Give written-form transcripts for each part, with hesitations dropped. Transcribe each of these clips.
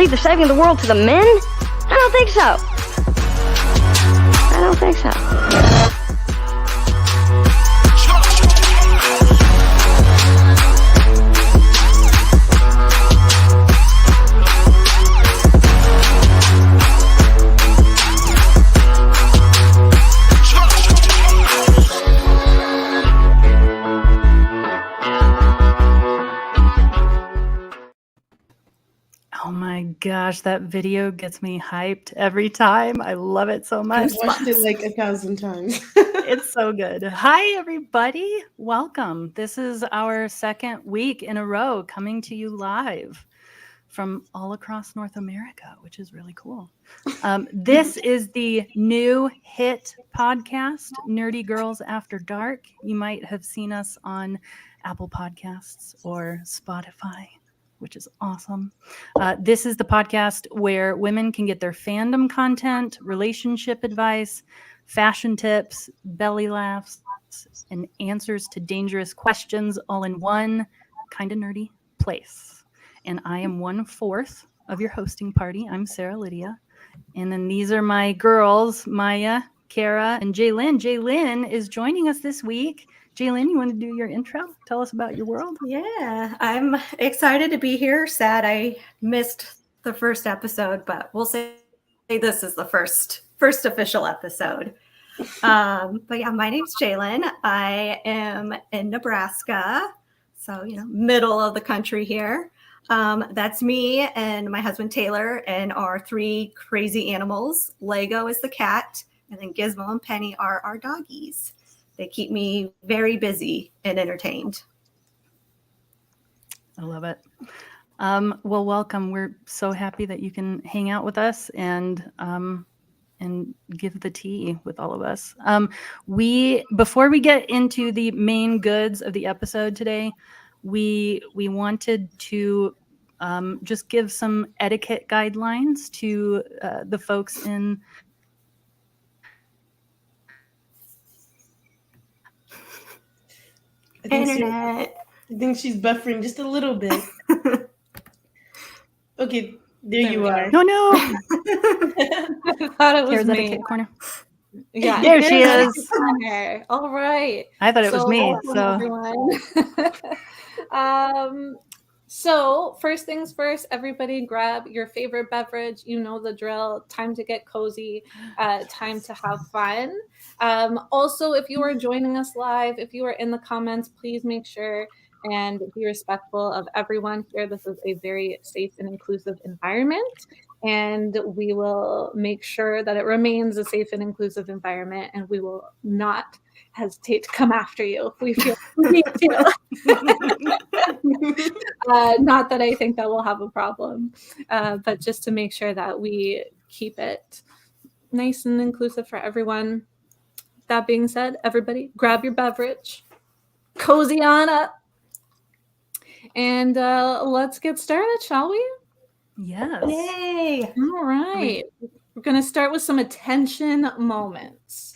leave the saving of the world to the men? I don't think so. I don't think so. Oh my gosh, that video gets me hyped every time. I love it so much. I've watched it like 1,000 times. It's so good. Hi, everybody. Welcome. This is our second week in a row coming to you live from all across North America, which is really cool. This is the new hit podcast, Nerdy Girls After Dark. You might have seen us on Apple Podcasts or Spotify, which is awesome. This is the podcast where women can get their fandom content, relationship advice, fashion tips, belly laughs, and answers to dangerous questions all in one kind of nerdy place. And I am 1/4 of your hosting party. I'm Sarah Lydia. And then these are my girls, Maya, Kara, and Jaylyn. Jaylyn is joining us this week. Jaylyn, you want to do your intro? Tell us about your world. Yeah, I'm excited to be here. Sad I missed the first episode, but we'll say this is the first official episode. But yeah, my name's Jaylyn. I am in Nebraska, so middle of the country here. That's me and my husband Taylor and our 3 crazy animals. Lego is the cat, and then Gizmo and Penny are our doggies. They keep me very busy and entertained. I love it. Well, welcome. We're so happy that you can hang out with us and give the tea with all of us. Before we get into the main goods of the episode today, we wanted to just give some etiquette guidelines to the folks in Internet. I think she's buffering just a little bit. Okay, there you are. No. I thought it was Kara's me. Etiquette Corner. Yeah, There she is. Okay. All right. I thought it was me. Welcome, everyone. So first things first, everybody grab your favorite beverage. You know the drill. Time to get cozy. Time to have fun. Also, if you are joining us live, if you are in the comments, please make sure and be respectful of everyone here. This is a very safe and inclusive environment, and we will make sure that it remains a safe and inclusive environment, and we will not hesitate to come after you if we feel we need to. Not that I think that we'll have a problem, but just to make sure that we keep it nice and inclusive for everyone. That being said, everybody grab your beverage, cozy on up, and let's get started, shall we? Yes. Yay! All right. We're going to start with some attention moments.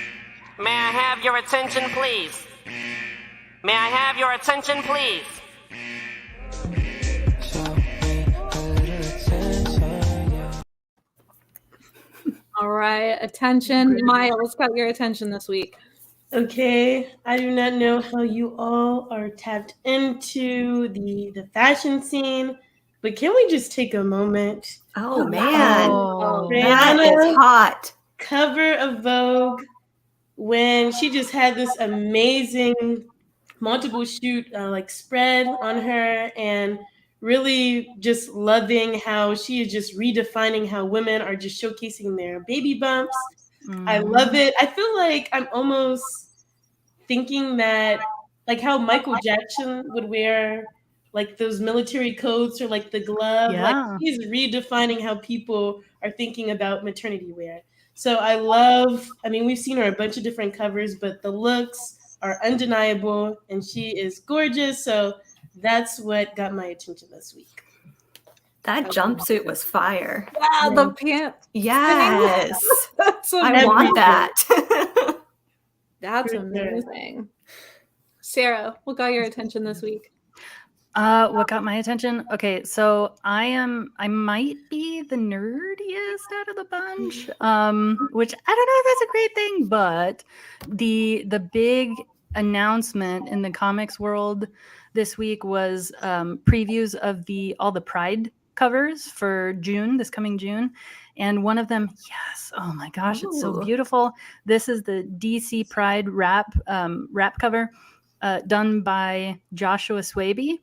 May I have your attention, please? May I have your attention, please? All right. Attention. Maya, what's got your attention this week? Okay, I do not know how you all are tapped into the fashion scene, but can we just take a moment? Oh man, Oh, that Rihanna, is hot. cover of Vogue, when she just had this amazing multiple shoot spread on her, and really just loving how she is just redefining how women are just showcasing their baby bumps. I love it. I feel like I'm almost thinking that, like how Michael Jackson would wear like those military coats or like the glove, Yeah. like he's redefining how people are thinking about maternity wear. So we've seen her a bunch of different covers, but the looks are undeniable and she is gorgeous. So that's what got my attention this week. That jumpsuit was fire. Yeah, the pants. Yes, That's I want that. That's For sure. amazing. Sarah, what got your attention this week? What got my attention? Okay, so I might be the nerdiest out of the bunch, which I don't know if that's a great thing, but the big announcement in the comics world this week was previews of all the Pride covers for June, this coming June. And one of them, yes, oh my gosh, it's so Ooh. beautiful. This is the DC Pride wrap cover done by Joshua Swaby.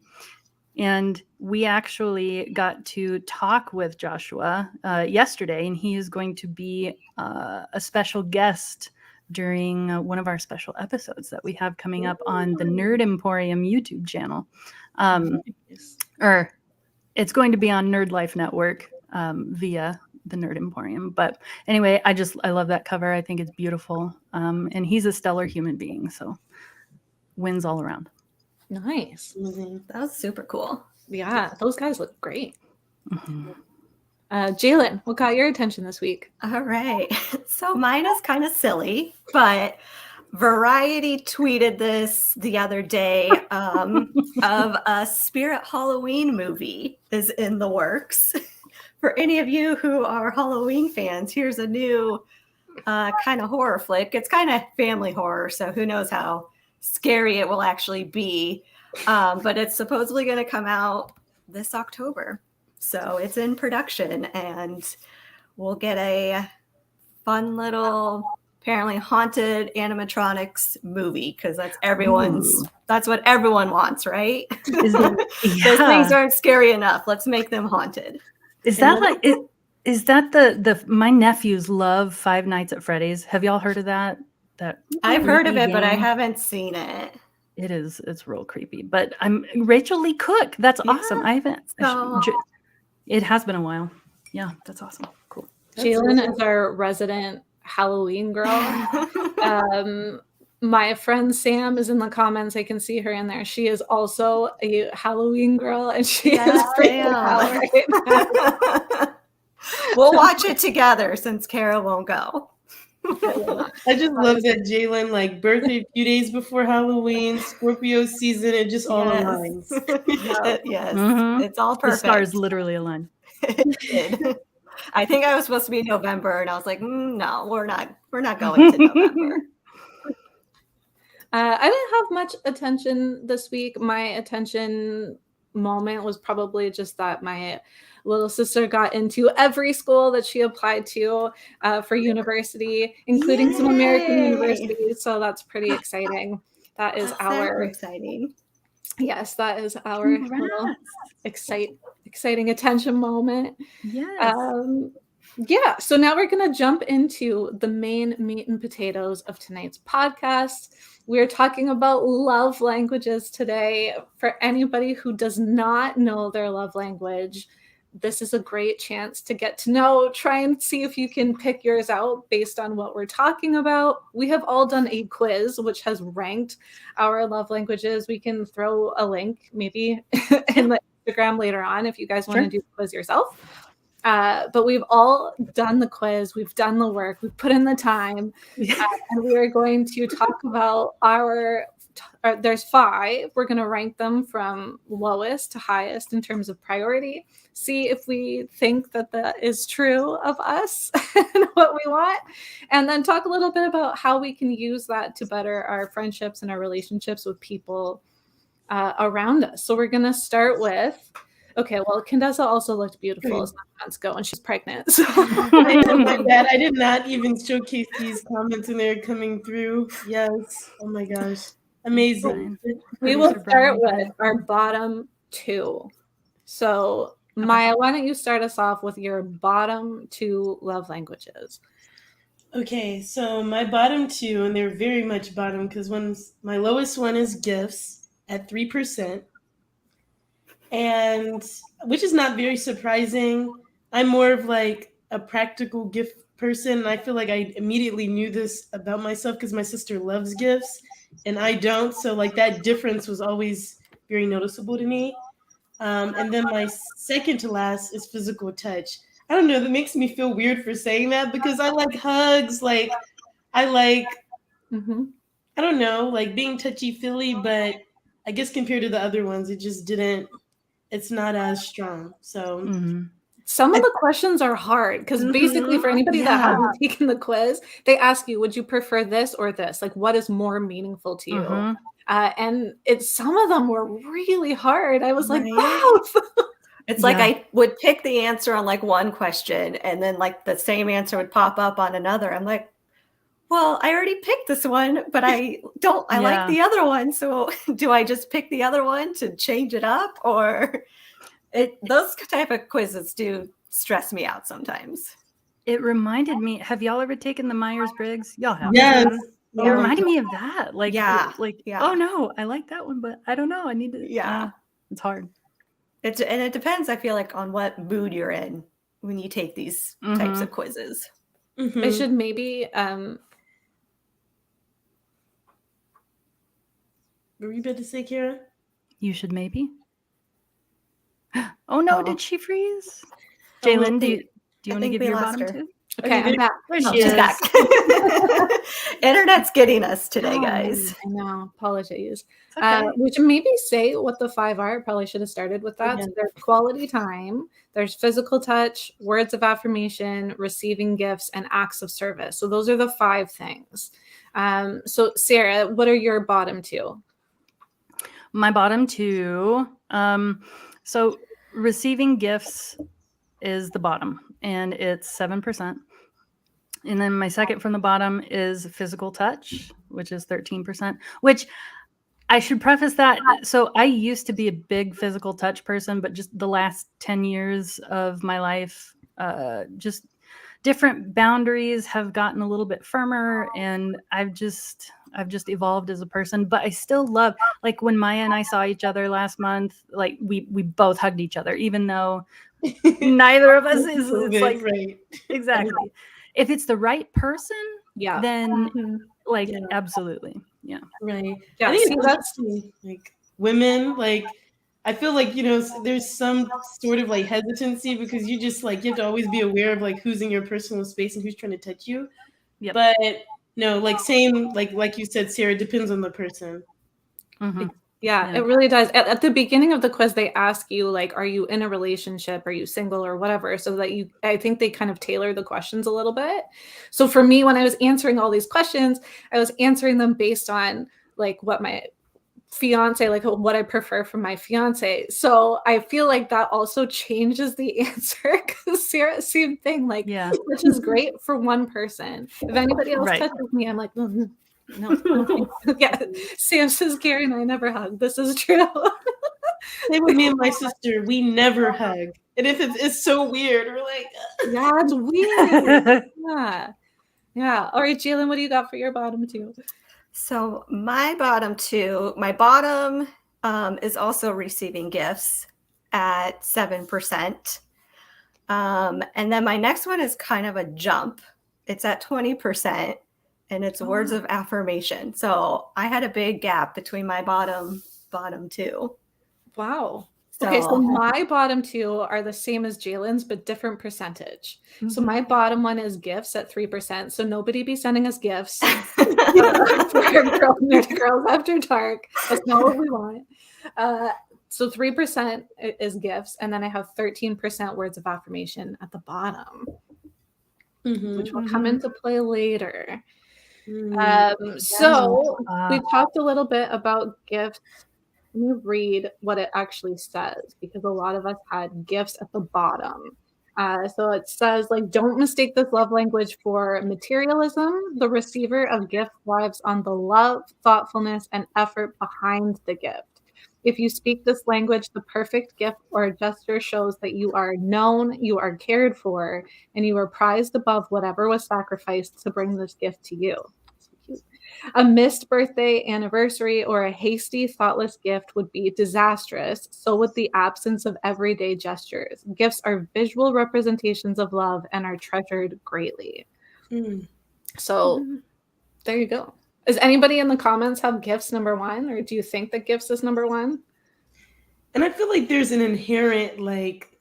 And we actually got to talk with Joshua yesterday, and he is going to be a special guest during one of our special episodes that we have coming up on the Nerd Emporium YouTube channel. Or it's going to be on Nerd Life Network via the Nerd Emporium. But anyway, I love that cover. I think it's beautiful. And he's a stellar human being, so wins all around. Nice. That was super cool. Yeah, those guys look great. Mm-hmm. Jalen, what got your attention this week? All right. So mine is kind of silly, but Variety tweeted this the other day of a Spirit Halloween movie is in the works. For any of you who are Halloween fans, here's a new kind of horror flick. It's kind of family horror, so who knows how scary it will actually be. But it's supposedly going to come out this October. So it's in production, and we'll get a fun little, apparently haunted animatronics movie, because that's that's what everyone wants, right? Those things aren't scary enough. Let's make them haunted. Is that is that the my nephews love Five Nights at Freddy's? Have y'all heard of that? I've heard of it, but I haven't seen it. It's real creepy. But I'm Rachel Lee Cook. That's awesome. I haven't. It has been a while. Yeah, that's awesome. Cool. Jalen is our resident Halloween girl. My friend Sam is in the comments. I can see her in there. She is also a Halloween girl, and she is freaking out right now. We'll watch it together since Kara won't go. I just love that Jalen, like, birthday a few days before Halloween, Scorpio season, it just all aligns. Yes, Mm-hmm. It's all perfect. The stars literally align. It did. I think I was supposed to be November, and I was like, no, we're not going to November. I didn't have much attention this week. My attention moment was probably just that my little sister got into every school that she applied to for university, including some American universities. So that's pretty exciting. That is our exciting. Yes, that is our little exciting attention moment. Yes. Yeah, so now we're going to jump into the main meat and potatoes of tonight's podcast. We're talking about love languages today. For anybody who does not know their love language, this is a great chance to get to know, try and see if you can pick yours out based on what we're talking about. We have all done a quiz, which has ranked our love languages. We can throw a link maybe in the Instagram later on if you guys want to do the quiz yourself. But we've all done the quiz. We've done the work. We've put in the time. And we are going to talk about there's 5. We're going to rank them from lowest to highest in terms of priority. See if we think that is true of us and what we want. And then talk a little bit about how we can use that to better our friendships and our relationships with people around us. So we're going to start with... Okay, well, Candace also looked beautiful as months ago, and she's pregnant. So. I did not even showcase these comments, and they're coming through. Yes. Oh my gosh. Amazing. We will start with our bottom 2. So, Maya, why don't you start us off with your bottom 2 love languages? Okay, so my bottom 2, and they're very much bottom because my lowest one is gifts at 3%. And which is not very surprising. I'm more of like a practical gift person. And I feel like I immediately knew this about myself because my sister loves gifts and I don't. So like that difference was always very noticeable to me. And then my second to last is physical touch. I don't know, that makes me feel weird for saying that because I like hugs. Like I like, I don't know, like being touchy-feely, but I guess compared to the other ones, it just didn't. It's not as strong. So Mhm. Some of the questions are hard because basically, for anybody that Yeah. hasn't taken the quiz, they ask you, would you prefer this or this? Like, what is more meaningful to you? Mhm. And some of them were really hard. I was like, Right. both. It's like Yeah. I would pick the answer on like one question and then like the same answer would pop up on another. I'm like, well, I already picked this one, but I like Yeah. the other one. So do I just pick the other one to change it up? Or those type of quizzes do stress me out sometimes. It reminded me, have y'all ever taken the Myers-Briggs? Y'all have. yes, It oh my reminded God. me of that. Like, Yeah, like, yeah. oh no, I like that one, but I don't know. I need to. Yeah. It's hard. And it depends, I feel like, on what mood you're in when you take these types of quizzes. Mhm. I should maybe Were you about to say, Kara? You should maybe. Oh no, Oh. did she freeze? Oh, well, Jalen, do you I want to think give we your lost bottom her. two? okay, I'm back. There Oh, she she's is. back. Internet's getting us today, Oh, guys. I know. Apologies. It's okay. We should maybe say what the 5 are. Probably should have started with that. Yeah. So there's quality time, there's physical touch, words of affirmation, receiving gifts, and acts of service. So those are the 5 things. So Sarah, what are your bottom 2? My bottom two. So receiving gifts is the bottom, and it's 7%. And then my second from the bottom is physical touch, which is 13%, which I should preface that. So I used to be a big physical touch person, but just the last 10 years of my life, just different boundaries have gotten a little bit firmer, and I've just evolved as a person. But I still love, like when Maya and I saw each other last month, like we both hugged each other, even though neither of us is, it's like, right. exactly. If it's the right person, Yeah. then Mhm. like Yeah. absolutely. Yeah. Right. Yeah, I think see, it's that's interesting, like women, like I feel like, there's some sort of like hesitancy because you just like you have to always be aware of like who's in your personal space and who's trying to touch you. Yep. But no, like same, like you said, Sarah, depends on the person. Mhm. Yeah, Yeah. it really does. At the beginning of the quiz, they ask you, like, are you in a relationship? Are you single or whatever? So that I think they kind of tailor the questions a little bit. So for me, when I was answering all these questions, I was answering them based on like what my fiance, like what I prefer from my fiance. So I feel like that also changes the answer because Sarah, same thing, like, Yeah. which is great for one person. If anybody else Right. touches me, I'm like, no, yeah. Sam says, Gary and I never hug. This is true. Same with me and my sister. We never hug. And if it's so weird, we're like, Yeah, it's weird. Yeah. Yeah. All right, Jalen, what do you got for your bottom 2? So my bottom is also receiving gifts at 7%. And then my next one is kind of a jump. It's at 20%, and it's words of affirmation. So I had a big gap between my bottom 2. Wow. Okay, so my bottom 2 are the same as Jalen's, but different percentage. So my bottom one is gifts at 3%. So nobody be sending us gifts for Nerdy Girls After Dark. That's not what we want. So 3% is gifts, and then I have 13% words of affirmation at the bottom, which will come into play later. So we talked a little bit about gifts. Let me read what it actually says because a lot of us had gifts at the bottom. So it says, like, don't mistake this love language for materialism. The receiver of gift thrives on the love, thoughtfulness, and effort behind the gift. If you speak this language, the perfect gift or gesture shows that you are known, you are cared for, and you are prized above whatever was sacrificed to bring this gift to you. A missed birthday, anniversary, or a hasty, thoughtless gift would be disastrous. So would the absence of everyday gestures. Gifts are visual representations of love and are treasured greatly. So there you go. Does anybody in the comments have gifts number 1, or do you think that gifts is number 1? And I feel like there's an inherent, like,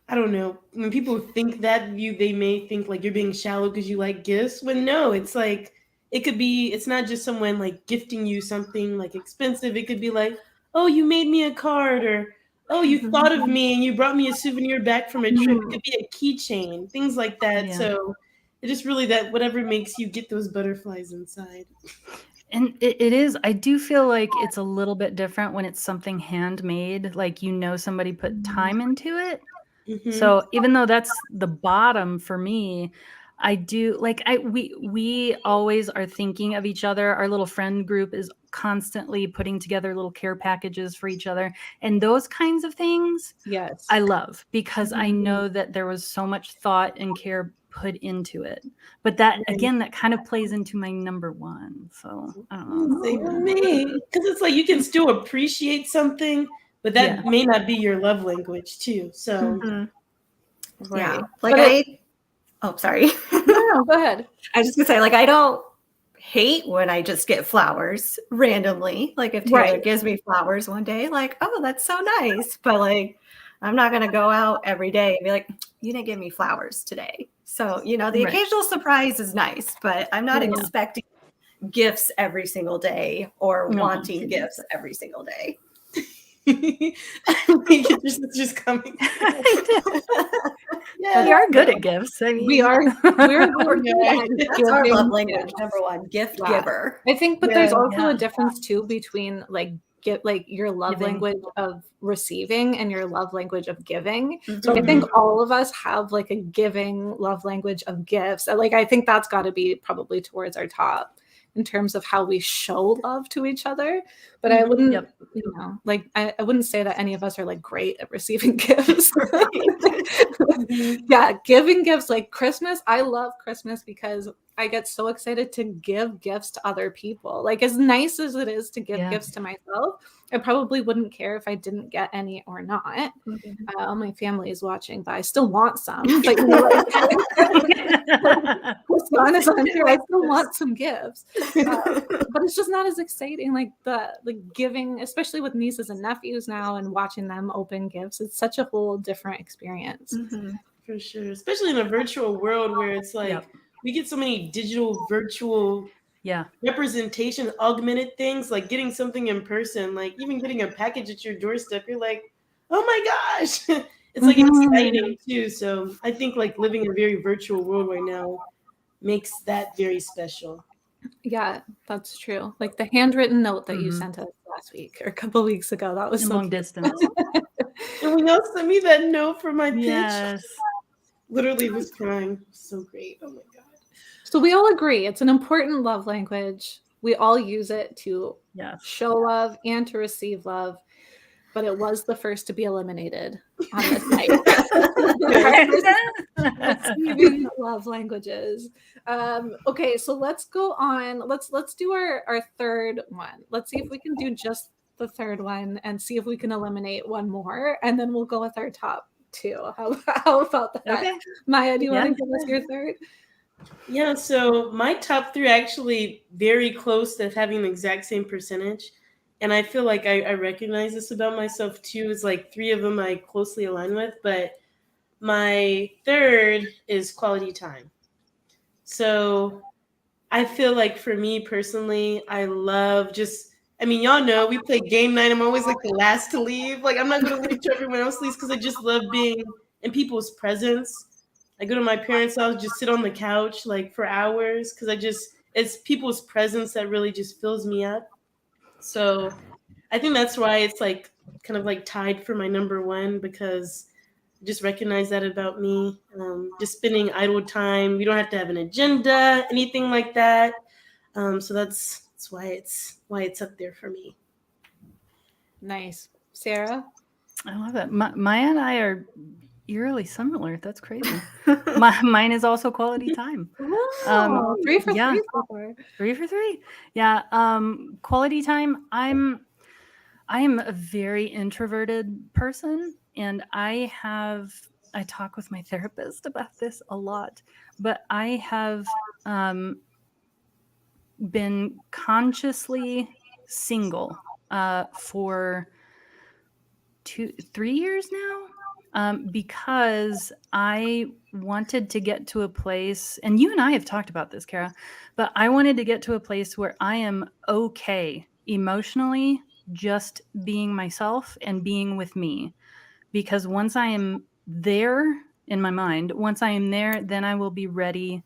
I don't know, when people think that they may think like you're being shallow because you like gifts. When no, it's like it could be, it's not just someone like gifting you something like expensive. It could be like, oh, you made me a card, or oh, you thought of me and you brought me a souvenir back from a trip. It could be a keychain, things like that. Yeah. So it's just really that whatever makes you get those butterflies inside. And it is, I do feel like it's a little bit different when it's something handmade, like, somebody put time into it. Mhm. So even though that's the bottom for me, I do like we always are thinking of each other. Our little friend group is constantly putting together little care packages for each other, and those kinds of things Yes. I love, because I know that there was so much thought and care put into it. But that, again, that kind of plays into my number one. So I don't know. Same with me. Because it's like you can still appreciate something, but that may not be your love language too. So Yeah. But Like oh, sorry. No, go ahead. I was just gonna say, like, I don't hate when I just get flowers randomly. Like if Taylor Right. gives me flowers one day, like, oh, that's so nice. But like, I'm not gonna go out every day and be like, you didn't give me flowers today. So, the Right. occasional surprise is nice, but I'm not expecting gifts every single day or No. wanting gifts every single day. I think it's just coming. Yeah, we are good at gifts. I mean, We are. We're good at That's our giving love language, gifts. number one, gift Yeah. giver. I think, but there's also Yeah. a difference too between your love Giving. language of receiving and your love language of giving. Mm-hmm. So I think all of us have like a giving love language of gifts. Like I think that's got to be probably towards our top in terms of how we show love to each other. But I wouldn't, I wouldn't say that any of us are like great at receiving gifts. Yeah, giving gifts, like Christmas. I love Christmas because I get so excited to give gifts to other people. Like as nice as it is to give gifts to myself, I probably wouldn't care if I didn't get any or not. My family is watching, but I still want some. But Christmas is under, I still want some gifts. But it's just not as exciting. Like giving, especially with nieces and nephews now, and watching them open gifts. It's such a whole different experience. For sure, especially in a virtual world where it's like we get so many digital, virtual representation, augmented things, like getting something in person, like even getting a package at your doorstep, you're like, oh my gosh. It's like exciting too. So I think like living in a very virtual world right now makes that very special. Yeah, that's true. Like the handwritten note that you sent us last week or a couple weeks ago, that was so long distance. Someone else sent me that note for my pitch. Yes. Literally was crying. So great. Oh my God. So we all agree it's an important love language. We all use it to show love and to receive love, but it was the first to be eliminated on this night. Receiving love languages. Okay, so let's go on. Let's do our third one. Let's see if we can do just the third one and see if we can eliminate one more, and then we'll go with our top two. How about that? Okay. Maya, do you want to give us your third? Yeah, so my top three are actually very close to having the exact same percentage. And I feel like I recognize this about myself too. It's like three of them I closely align with, but my third is quality time. So I feel like for me personally, I love y'all know we play game night. I'm always like the last to leave. Like I'm not going to leave till everyone else leaves because I just love being in people's presence. I go to my parents' house, just sit on the couch like for hours because it's people's presence that really just fills me up. So I think that's why it's like kind of like tied for my number one, because I just recognize that about me. Just spending idle time. We don't have to have an agenda, anything like that. So that's why it's up there for me. Nice. Sarah? I love it. Maya and I are eerily similar. That's crazy. Mine is also quality time. 3 for 3 so far. 3 for 3. Yeah. Quality time. I am a very introverted person, and I talk with my therapist about this a lot, but I have been consciously single for 3 years now. because I wanted to get to a place, and you and I have talked about this, Kara, but I wanted to get to a place where I am okay emotionally just being myself and being with me. Because once I am there in my mind, once I am there, then I will be ready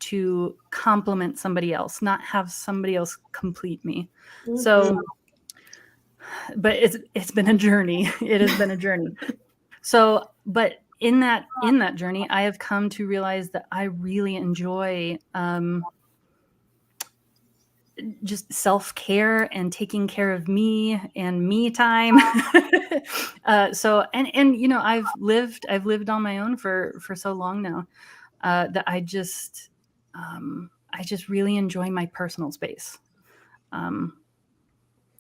to compliment somebody else, not have somebody else complete me. Mm-hmm. So, but it's been a journey. It has been a journey. So, but in that journey, I have come to realize that I really enjoy just self-care and taking care of me and me time. So, and you know, I've lived on my own for so long now that I just really enjoy my personal space.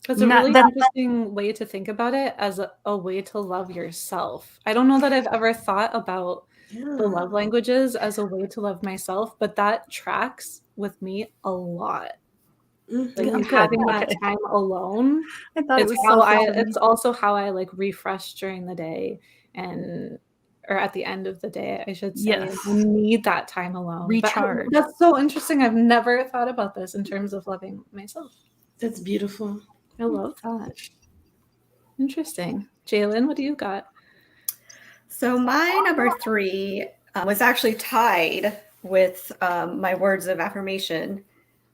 That's a really interesting way to think about it, as a way to love yourself. I don't know that I've ever thought about the love languages as a way to love myself, but that tracks with me a lot. Like having that time alone. I thought it's also how I like refresh during the day, or at the end of the day, I should say. Yes. I need that time alone. Recharge. But that's so interesting. I've never thought about this in terms of loving myself. That's beautiful. I love that. Interesting. Jalen, what do you got? So my number 3 was actually tied with my words of affirmation,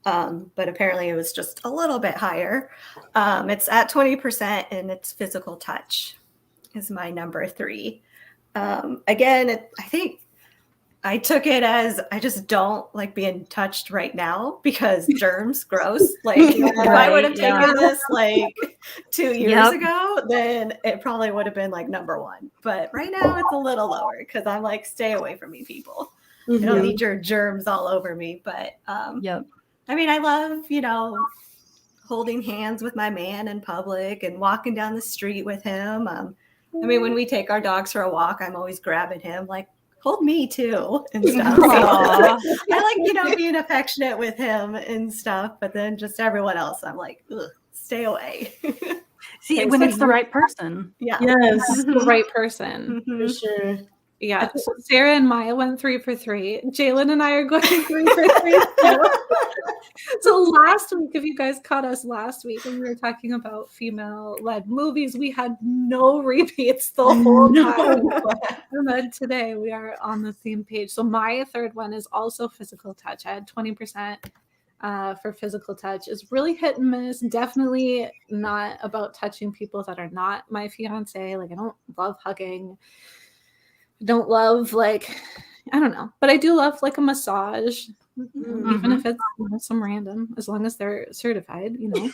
but apparently it was just a little bit higher. It's at 20%, and it's physical touch is my number 3. Again, I think I took it as I just don't like being touched right now because germs, gross. Like if I would have taken this like 2 years ago, then it probably would have been like number 1. But right now it's a little lower because I'm like, stay away from me, people. I don't need your germs all over me. But I mean, I love, you know, holding hands with my man in public and walking down the street with him. I mean, when we take our dogs for a walk, I'm always grabbing him like, hold me too and stuff. So, I like, you know, being affectionate with him and stuff, but then just everyone else, I'm like, ugh, stay away. See, when it's the right person. Yeah. Yes. The right person. For sure. Yeah. So Sarah and Maya went 3 for 3. Jalen and I are going 3 for 3. So last week, if you guys caught us last week when we were talking about female-led movies, we had no repeats the whole time. And then today we are on the same page. So my third one is also physical touch. I had 20% for physical touch. It's really hit and miss. Definitely not about touching people that are not my fiance. Like I don't love hugging. Don't love like, I don't know, but I do love like a massage, even if it's, you know, some random, as long as they're certified, you know.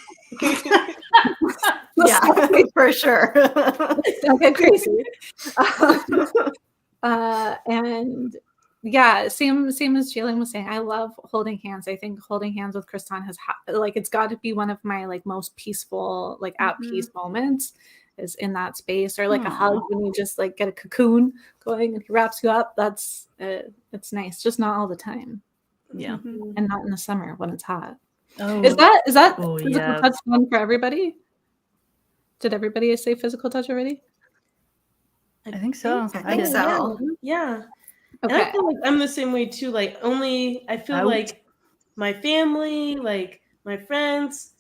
Yeah, for sure. Don't get crazy. And yeah, same as Jalen was saying, I love holding hands. I think holding hands with Kristan has like, it's got to be one of my like most peaceful, like at peace moments. Is in that space, or like a hug when you just like get a cocoon going and he wraps you up. That's it's nice, just not all the time. Yeah, and not in the summer when it's hot. Oh, is that oh, physical yes. touch one for everybody? Did everybody say physical touch already? I think so. I think so. Yeah. Okay. And I feel like I'm the same way too. Like I feel like my family, like my friends.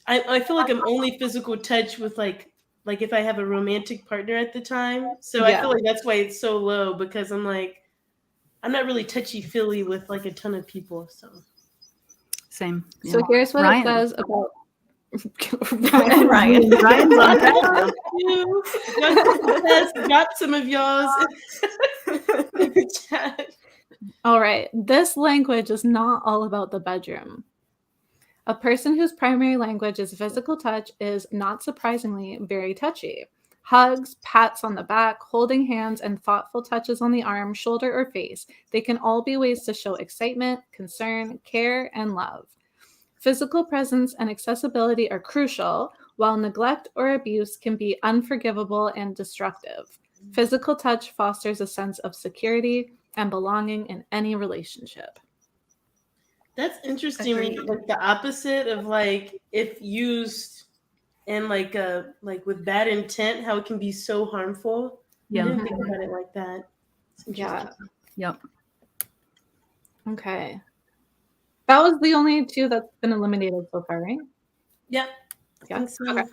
I feel like I'm only physical touch with like if I have a romantic partner at the time. So I feel like that's why it's so low, because I'm like, I'm not really touchy-feely with like a ton of people. So same. Yeah. So here's what Ryan. it says about Ryan's on Thank you. Got some of y'all's in the chat. All right. This language is not all about the bedroom. A person whose primary language is physical touch is, not surprisingly, very touchy. Hugs, pats on the back, holding hands, and thoughtful touches on the arm, shoulder, or face. They can all be ways to show excitement, concern, care, and love. Physical presence and accessibility are crucial, while neglect or abuse can be unforgivable and destructive. Physical touch fosters a sense of security and belonging in any relationship. That's interesting. Like the opposite of like if used and like with bad intent, how it can be so harmful. Yeah. I didn't think about it like that. It's interesting. Yep. Okay. That was the only two that's been eliminated so far, right? Yep. I Yeah. think so. Okay.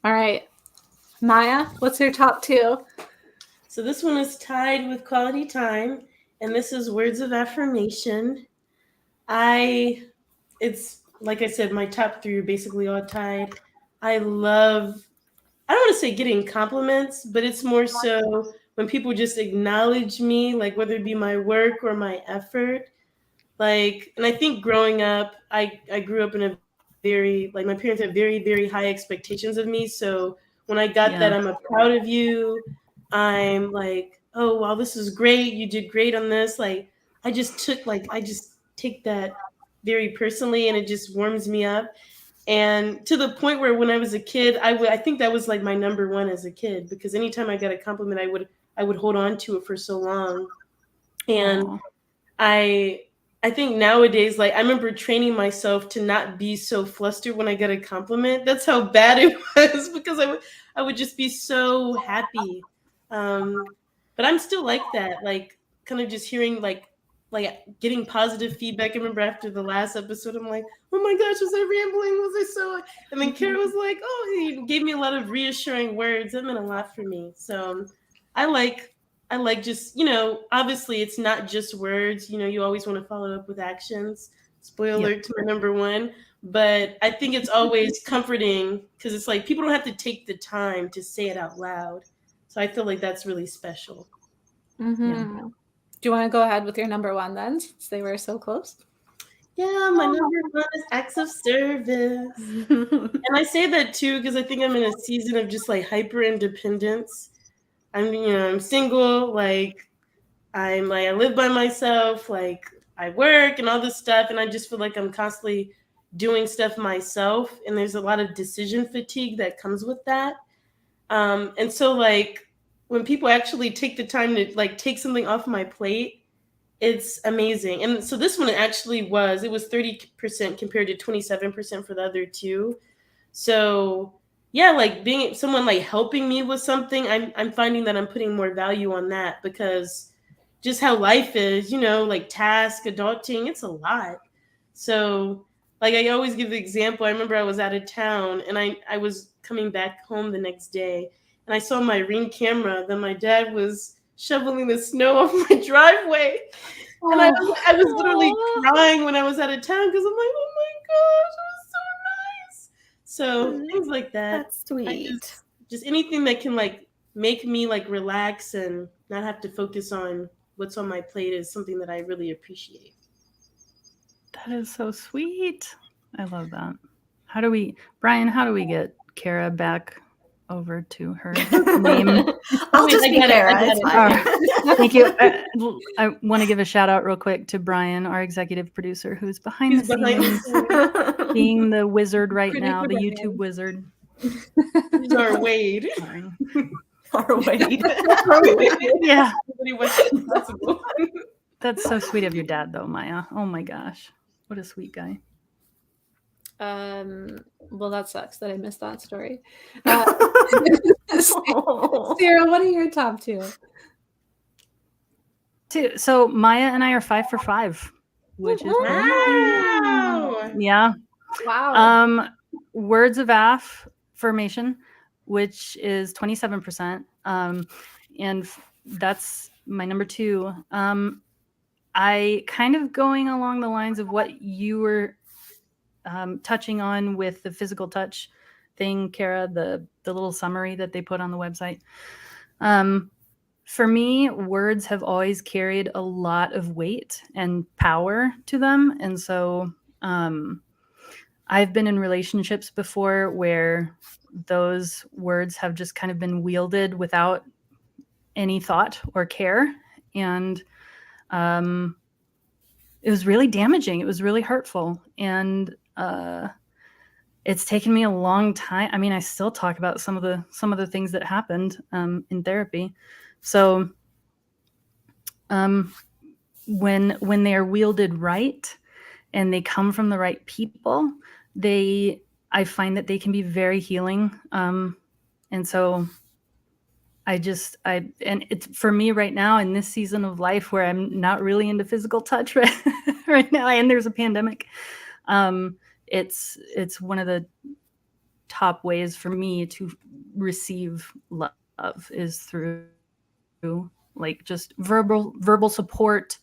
All right. Maya, what's your top two? So this one is tied with quality time, and this is words of affirmation. It's like I said, my top three are basically all tied. I don't want to say getting compliments, but it's more so when people just acknowledge me, like whether it be my work or my effort. Like, and I think growing up, I grew up in a very, like, my parents had very, very high expectations of me. So when I got that, I'm proud of you. I'm like, oh, wow, this is great. You did great on this. Like, I just take that very personally, and it just warms me up. And to the point where when I was a kid, I think that was like my number one as a kid, because anytime I got a compliment, I would hold on to it for so long. And Aw. I think nowadays, like, I remember training myself to not be so flustered when I get a compliment. That's how bad it was, because I would just be so happy. But I'm still like that, like kind of just hearing like getting positive feedback. I remember after the last episode, I'm like, oh my gosh, was I rambling? Was I so? And then Kara was like, oh, he gave me a lot of reassuring words. That meant a lot for me. So I like just, obviously it's not just words, you always want to follow up with actions. Spoiler alert to my number one. But I think it's always comforting, because it's like people don't have to take the time to say it out loud. So I feel like that's really special. Mm-hmm. Do you want to go ahead with your number one then, since they were so close? Yeah, my number one is acts of service. And I say that too because I think I'm in a season of just like hyper independence. I'm single, like I live by myself, like I work and all this stuff, and I just feel like I'm constantly doing stuff myself, and there's a lot of decision fatigue that comes with that. And so like when people actually take the time to like take something off my plate, it's amazing. And so this one it was 30% compared to 27% for the other two. So yeah, like being someone like helping me with something, I'm finding that I'm putting more value on that, because just how life is, like task, adulting, it's a lot. So like I always give the example. I remember I was out of town, and I was coming back home the next day, and I saw my Ring camera that my dad was shoveling the snow off my driveway. And I was literally crying when I was out of town, because I'm like, oh my gosh, it was so nice. So things like that. That's sweet. Just anything that can like make me like relax and not have to focus on what's on my plate is something that I really appreciate. That is so sweet. I love that. Brian, how do we get Kara back over to her name? I'll just be Kara. It's fine. Thank you. I want to give a shout out real quick to Brian, our executive producer, who's behind the scenes, being the wizard right now, the YouTube wizard. He's our Wade. Our Wade. Yeah. That's so sweet of your dad, though, Maya. Oh my gosh. What a sweet guy. Well, that sucks that I missed that story. Sarah, what are your top two? So Maya and I are 5 for 5, which is wow. Yeah. Wow. Words of affirmation, which is 27%. And that's my number two. I kind of going along the lines of what you were touching on with the physical touch thing, Kara, the little summary that they put on the website. For me, words have always carried a lot of weight and power to them. And so I've been in relationships before where those words have just kind of been wielded without any thought or care. And it was really damaging. It was really hurtful. And it's taken me a long time. I mean, I still talk about some of the things that happened in therapy. So when they are wielded right and they come from the right people, they I find that they can be very healing. And so and it's for me right now in this season of life where I'm not really into physical touch right now, and there's a pandemic. It's one of the top ways for me to receive love is through like just verbal support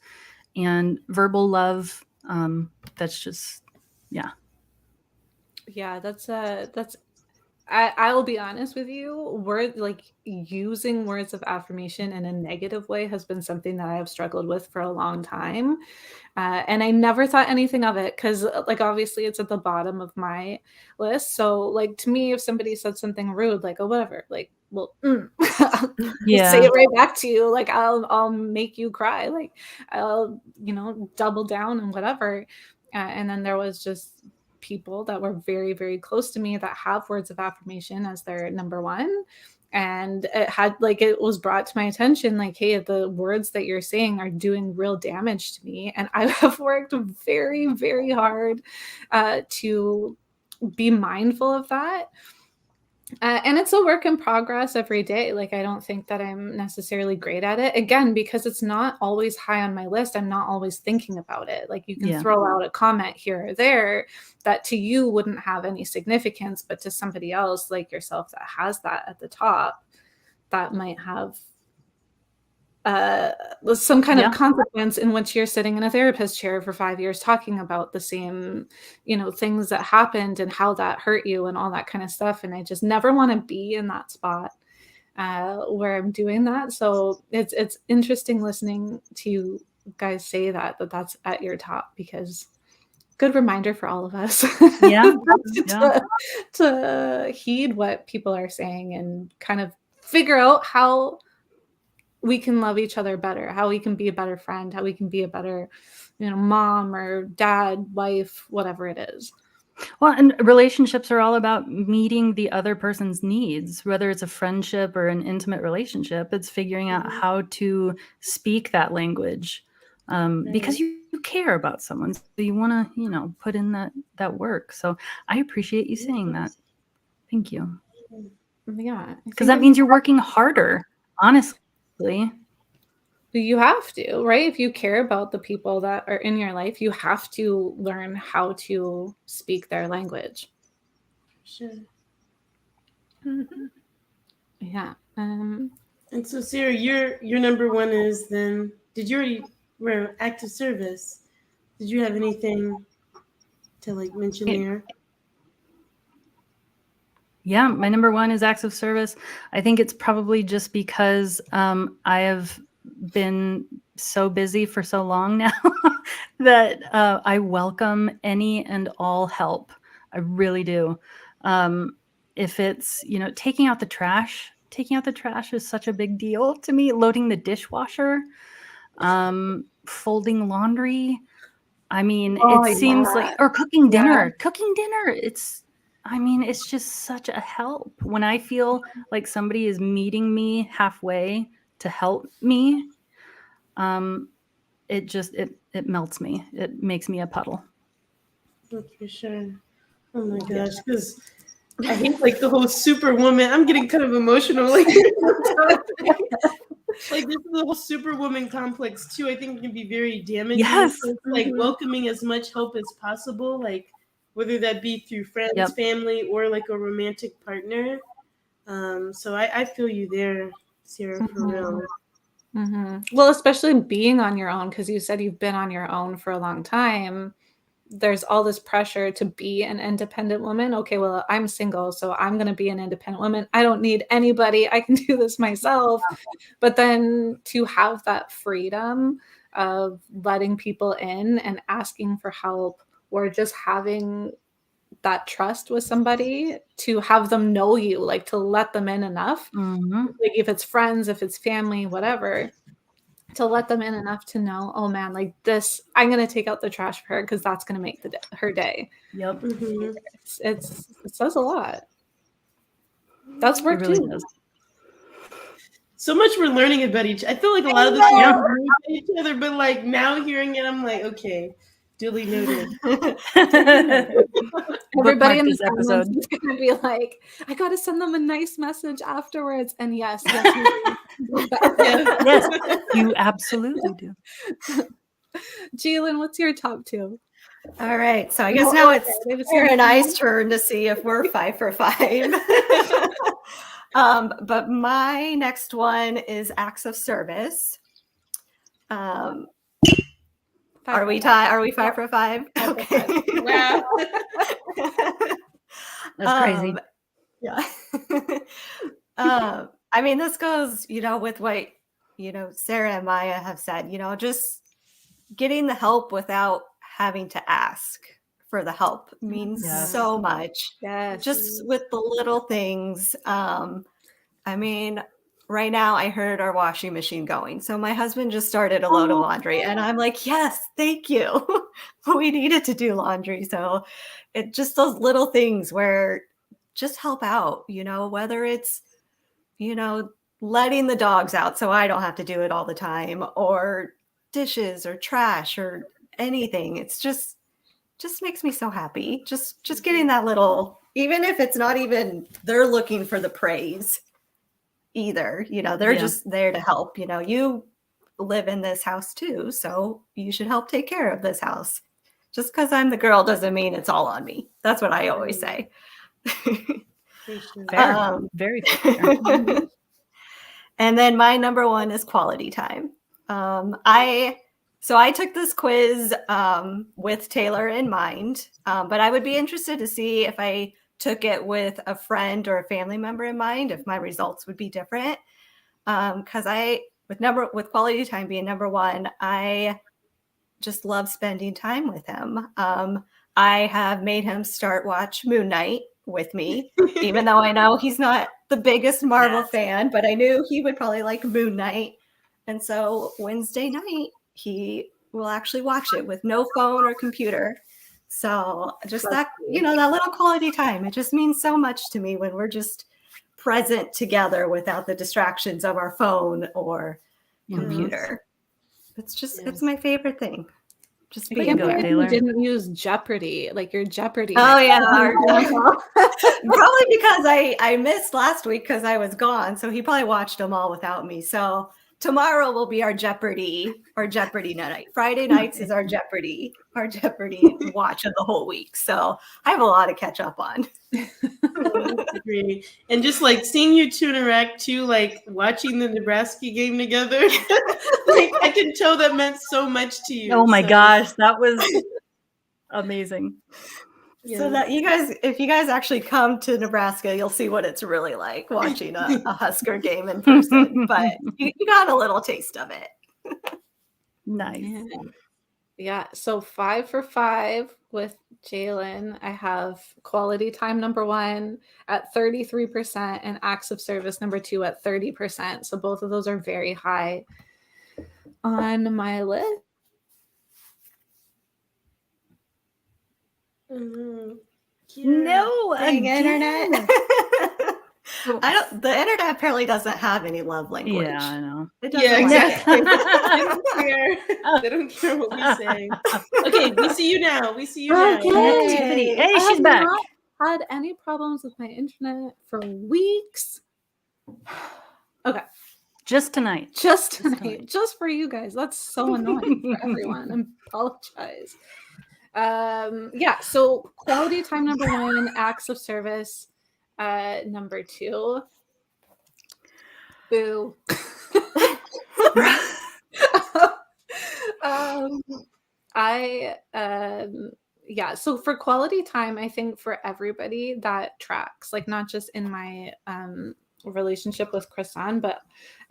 and verbal love. That's just, yeah. Yeah, I will be honest with you. Using words of affirmation in a negative way has been something that I have struggled with for a long time. And I never thought anything of it because, like, obviously it's at the bottom of my list. So, like, to me, if somebody said something rude, like, oh, whatever, like, well, I'll Yeah. say it right back to you. Like, I'll make you cry. Like, I'll, double down and whatever. And then there was just people that were very, very close to me that have words of affirmation as their number one. And it was brought to my attention, like, hey, the words that you're saying are doing real damage to me. And I have worked very, very hard to be mindful of that. And it's a work in progress every day. Like, I don't think that I'm necessarily great at it. Again, because it's not always high on my list. I'm not always thinking about it. Like, you can throw out a comment here or there that to you wouldn't have any significance, but to somebody else like yourself that has that at the top, that might have some kind of consequence in which you're sitting in a therapist chair for 5 years talking about the same, things that happened and how that hurt you and all that kind of stuff. And I just never want to be in that spot where I'm doing that. So it's interesting listening to you guys say that's at your top, because good reminder for all of us to heed what people are saying and kind of figure out how we can love each other better, how we can be a better friend, how we can be a better, mom or dad, wife, whatever it is. Well, and relationships are all about meeting the other person's needs, whether it's a friendship or an intimate relationship. It's figuring out how to speak that language because you care about someone. So you want to, put in that work. So I appreciate you saying that. Thank you. Yeah. Because that means you're working harder, honestly. You have to, right? If you care about the people that are in your life, you have to learn how to speak their language. Sure. Mm-hmm. Yeah. And so, Sarah, your number one is then. Did you already were active service? Did you have anything to mention there? Yeah, my number one is acts of service. I think it's probably just because I have been so busy for so long now that I welcome any and all help. I really do. If it's, taking out the trash is such a big deal to me. Loading the dishwasher, folding laundry. I mean, it seems like, or cooking dinner. It's just such a help when I feel like somebody is meeting me halfway to help me. It melts me. It makes me a puddle. For sure. Oh my gosh, because I hate the whole superwoman. I'm getting kind of emotional. This is the whole superwoman complex too. I think it can be very damaging. Yes. So it's welcoming as much help as possible, whether that be through friends, family, or a romantic partner. So I feel you there, Sarah, for real. Mm-hmm. Well, especially being on your own, because you said you've been on your own for a long time. There's all this pressure to be an independent woman. Okay, well, I'm single, so I'm going to be an independent woman. I don't need anybody. I can do this myself. But then to have that freedom of letting people in and asking for help, or just having that trust with somebody to have them know you, to let them in enough. Mm-hmm. If it's friends, if it's family, whatever, to let them in enough to know, oh man, this, I'm going to take out the trash for her because that's going to make her day. Yep. Mm-hmm. It says a lot. That's work really too. Does. So much we're learning about each. I feel like a lot of this we learn about each other, but now hearing it, I'm okay, duly noted. Everybody in the this episode. comments is going to be like, I got to send them a nice message afterwards. And yes, you do. Yes, you absolutely do. Jalen, what's your top 2? All right. So I guess now it's Sarah and I's turn to see if we're 5 for 5. But my next one is acts of service. Are we 5 for 5? Okay. Wow. That's crazy. Yeah. I mean, this goes, with what, Sarah and Maya have said, just getting the help without having to ask for the help means so much. Yes. Just with the little things. I mean, right now I heard our washing machine going. So my husband just started a load of laundry and I'm like, yes, thank you. We needed to do laundry. So it just those little things where just help out, whether it's, letting the dogs out so I don't have to do it all the time, or dishes or trash or anything. It's just makes me so happy. Just getting that little, even if it's not even they're looking for the praise either, they're just there to help. You live in this house too, so you should help take care of this house. Just because I'm the girl doesn't mean it's all on me. That's what I always say. Fair. Very fair. And then my number 1 is quality time. I took this quiz with Taylor in mind, but I would be interested to see if I took it with a friend or a family member in mind, if my results would be different. Because with quality time being number 1, I just love spending time with him. I have made him watch Moon Knight with me, even though I know he's not the biggest Marvel fan, but I knew he would probably like Moon Knight. And so Wednesday night, he will actually watch it with no phone or computer. So just that little quality time, it just means so much to me when we're just present together without the distractions of our phone or computer. It's my favorite thing. Just being there. You didn't use Jeopardy, like your Jeopardy. Oh yeah, probably because I missed last week because I was gone. So he probably watched them all without me. So tomorrow will be our Jeopardy night. Friday nights is our Jeopardy watch of the whole week. So I have a lot to catch up on. Great. And just like seeing you two interact too, like watching the Nebraska game together, like I can tell that meant so much to you. Oh my gosh, that was amazing. So that if you guys actually come to Nebraska, you'll see what it's really like watching a Husker game in person. But you got a little taste of it. Nice. Yeah. So 5 for 5 with Jalen. I have quality time number 1 at 33% and acts of service number 2 at 30%. So both of those are very high on my list. No, internet. The internet apparently doesn't have any love language. Yeah, I know. It doesn't exactly. They don't care what we say. Okay, we see you now. Hey, she's back. Not had any problems with my internet for weeks. Okay. Just tonight. Just for you guys. That's so annoying for everyone. I apologize. So quality time number 1, acts of service number 2. Boo. So for quality time, I think for everybody that tracks, like not just in my relationship with Chrisan, but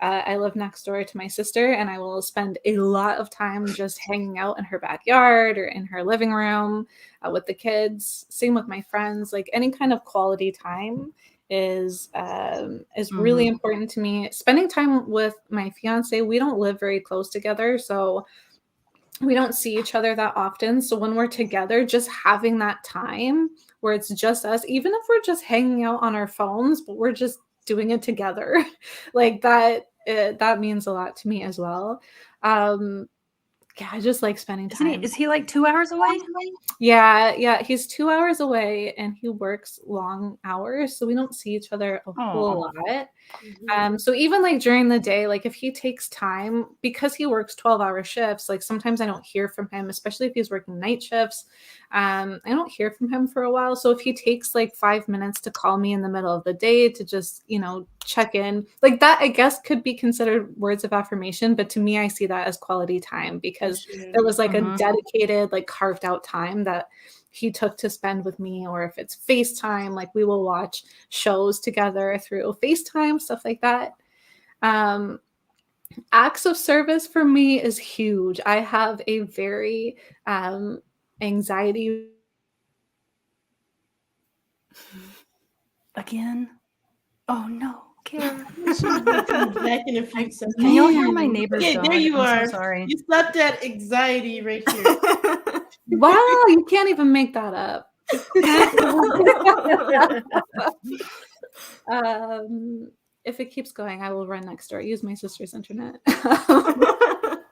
I live next door to my sister, and I will spend a lot of time just hanging out in her backyard or in her living room with the kids. Same with my friends. Like any kind of quality time is really important to me. Spending time with my fiance, we don't live very close together, so we don't see each other that often. So when we're together, just having that time where it's just us, even if we're just hanging out on our phones, but we're just doing it together, like that means a lot to me as well. yeah, I just like spending time. Is he like 2 hours away? Yeah, he's 2 hours away and he works long hours, so we don't see each other a whole lot. So even like during the day, like if he takes time, because he works 12-hour shifts, like sometimes I don't hear from him, especially if he's working night shifts. I don't hear from him for a while. So if he takes like 5 minutes to call me in the middle of the day to just, check in, like that, I guess could be considered words of affirmation. But to me, I see that as quality time because there was like a dedicated, like carved out time that he took to spend with me. Or if it's FaceTime, like we will watch shows together through FaceTime, stuff like that. Acts of service for me is huge. I have a very anxiety. Again? Oh no, Kara. Back in a few seconds. Can y'all hear my neighbor's Okay, dog? there you I'm are. so sorry. You stopped that anxiety right here. Wow, you can't even make that up. If it keeps going, I will run next door. Use my sister's internet.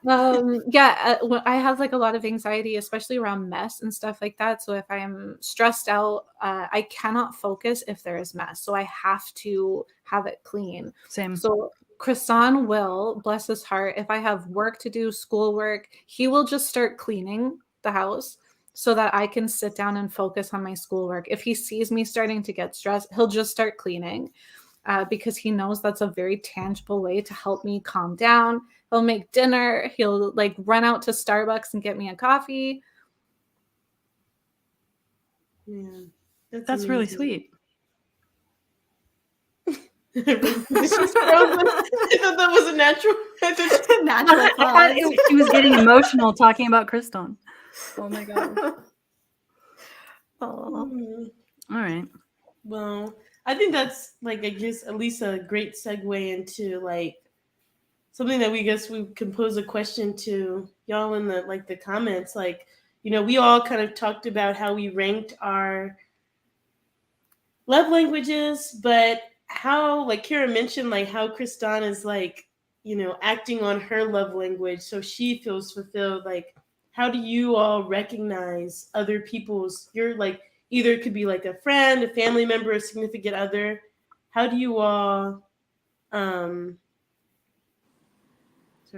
I have like a lot of anxiety, especially around mess and stuff like that. So if I'm stressed out, I cannot focus if there is mess. So I have to have it clean. Same. So Chrisan will, bless his heart, if I have work to do, schoolwork, he will just start cleaning the house so that I can sit down and focus on my schoolwork. If he sees me starting to get stressed, he'll just start cleaning. Because he knows that's a very tangible way to help me calm down. He'll make dinner. He'll like run out to Starbucks and get me a coffee. Yeah, that's really sweet. She's frozen. I thought that was a natural. Natural I thought she was getting emotional talking about Kriston. Oh my god. Oh. All right. Well, I think that's like, I guess, at least a great segue into like something that we can pose a question to y'all in the comments. Like, we all kind of talked about how we ranked our love languages, but how, like Kara mentioned, like how Kristan is like, acting on her love language so she feels fulfilled. Like, how do you all recognize other people's, either it could be like a friend, a family member, a significant other. How do you all sorry,